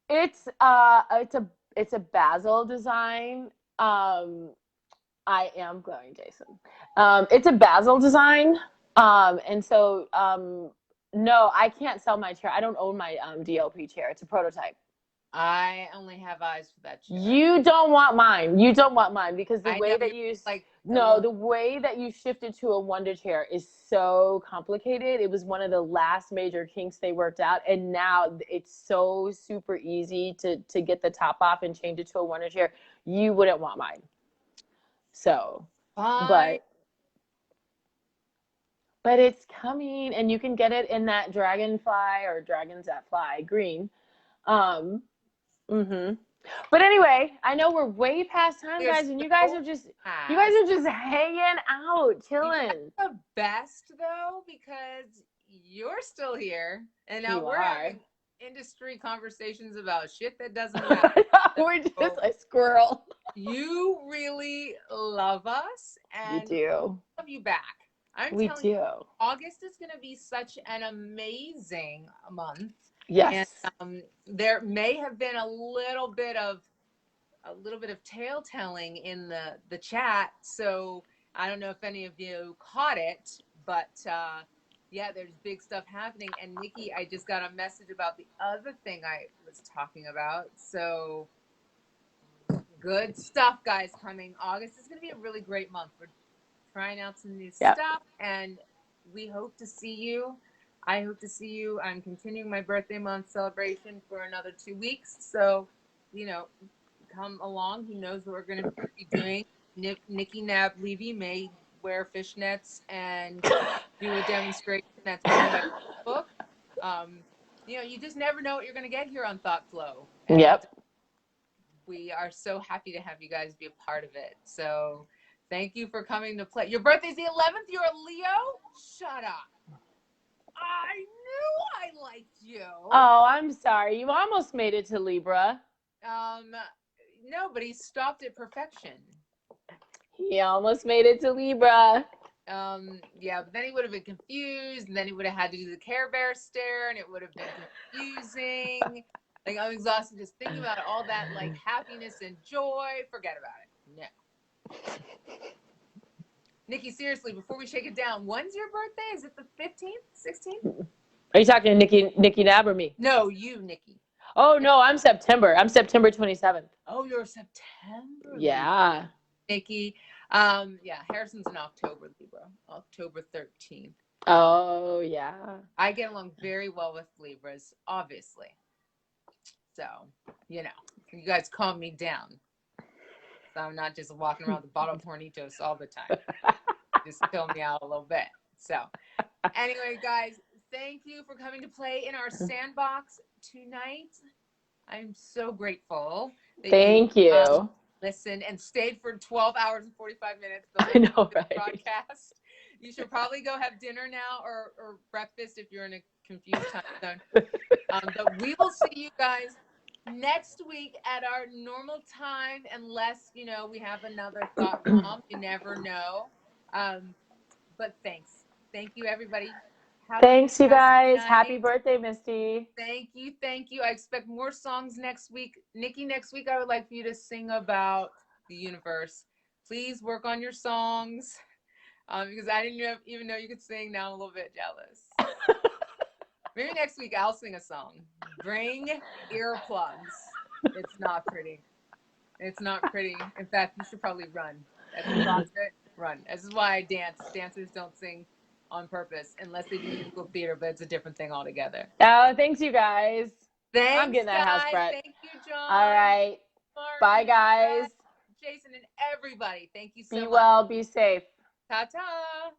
It's a basil design. I am going, Jason. It's a basil design. And so no, I can't sell my chair. I don't own my DLP chair. It's a prototype. I only have eyes for that chair. You don't want mine. Because the way that you the way that you shifted to a Wonder chair is so complicated. It was one of the last major kinks they worked out, and now it's so super easy to get the top off and change it to a Wonder chair. You wouldn't want mine. So, fine. But it's coming, and you can get it in that dragonfly or dragons that fly green. But anyway, I know we're way past time, guys, and you guys are just hanging out, chilling. The best though, because you're still here, and now we're having industry conversations about shit that doesn't matter. We're just a squirrel. You really love us, and we do. Love you back. We do. August is going to be such an amazing month. Yes. And there may have been a little bit of tale telling in the chat. So I don't know if any of you caught it, but yeah, there's big stuff happening. And Nikki, I just got a message about the other thing I was talking about. So good stuff, guys, coming. August is going to be a really great month. We're trying out some new stuff, and we hope to see you. I hope to see you. I'm continuing my birthday month celebration for another 2 weeks. So, come along. Who knows what we're going to be doing. Nikki Nab Levy may wear fishnets and do a demonstration that's going to my book. You just never know what you're going to get here on ThoughtFlow. Yep. We are so happy to have you guys be a part of it. So thank you for coming to play. Your birthday's the 11th. You're a Leo? Shut up. I knew I liked you. Oh, I'm sorry. You almost made it to Libra. No, but he stopped at perfection. He almost made it to Libra. Yeah, but then he would have been confused, and then he would have had to do the Care Bear stare, and it would have been confusing. Like, I'm exhausted just thinking about all that, like, happiness and joy. Forget about it. No. Nikki, seriously, before we shake it down, when's your birthday? Is it the 15th, 16th? Are you talking to Nikki Nab or me? No, you, Nikki. Oh, no, I'm September. I'm September 27th. Oh, you're September. Yeah. Nikki. Yeah, Harrison's in October, Libra. October 13th. Oh, yeah. I get along very well with Libras, obviously. So, you guys calm me down. So I'm not just walking around with a bottle of Hornitos all the time. Just fill me out a little bit. So anyway, guys, thank you for coming to play in our sandbox tonight. I'm so grateful that Thank you. Listened and stayed for 12 hours and 45 minutes. I know, right? Broadcast. You should probably go have dinner now or breakfast if you're in a confused time zone. But we will see you guys next week at our normal time, unless, you know, we have another thought bomb. You never know. But thanks. Thank you, everybody. Thanks, you guys. Happy birthday, Misty. Thank you. Thank you. I expect more songs next week. Nikki, next week I would like for you to sing about the universe. Please work on your songs because I didn't even know you could sing. Now I'm a little bit jealous. Maybe next week I'll sing a song. Bring earplugs. It's not pretty. It's not pretty. In fact, you should probably run. That's it. Run. This is why I dance. Dancers don't sing on purpose unless they do musical theater, but it's a different thing altogether. Oh, thanks, you guys. Thanks, I'm getting that house prep. Thank you, John. All right. Martin, bye, guys. Jason, and everybody. Thank you so much. Be well. Be safe. Ta-ta.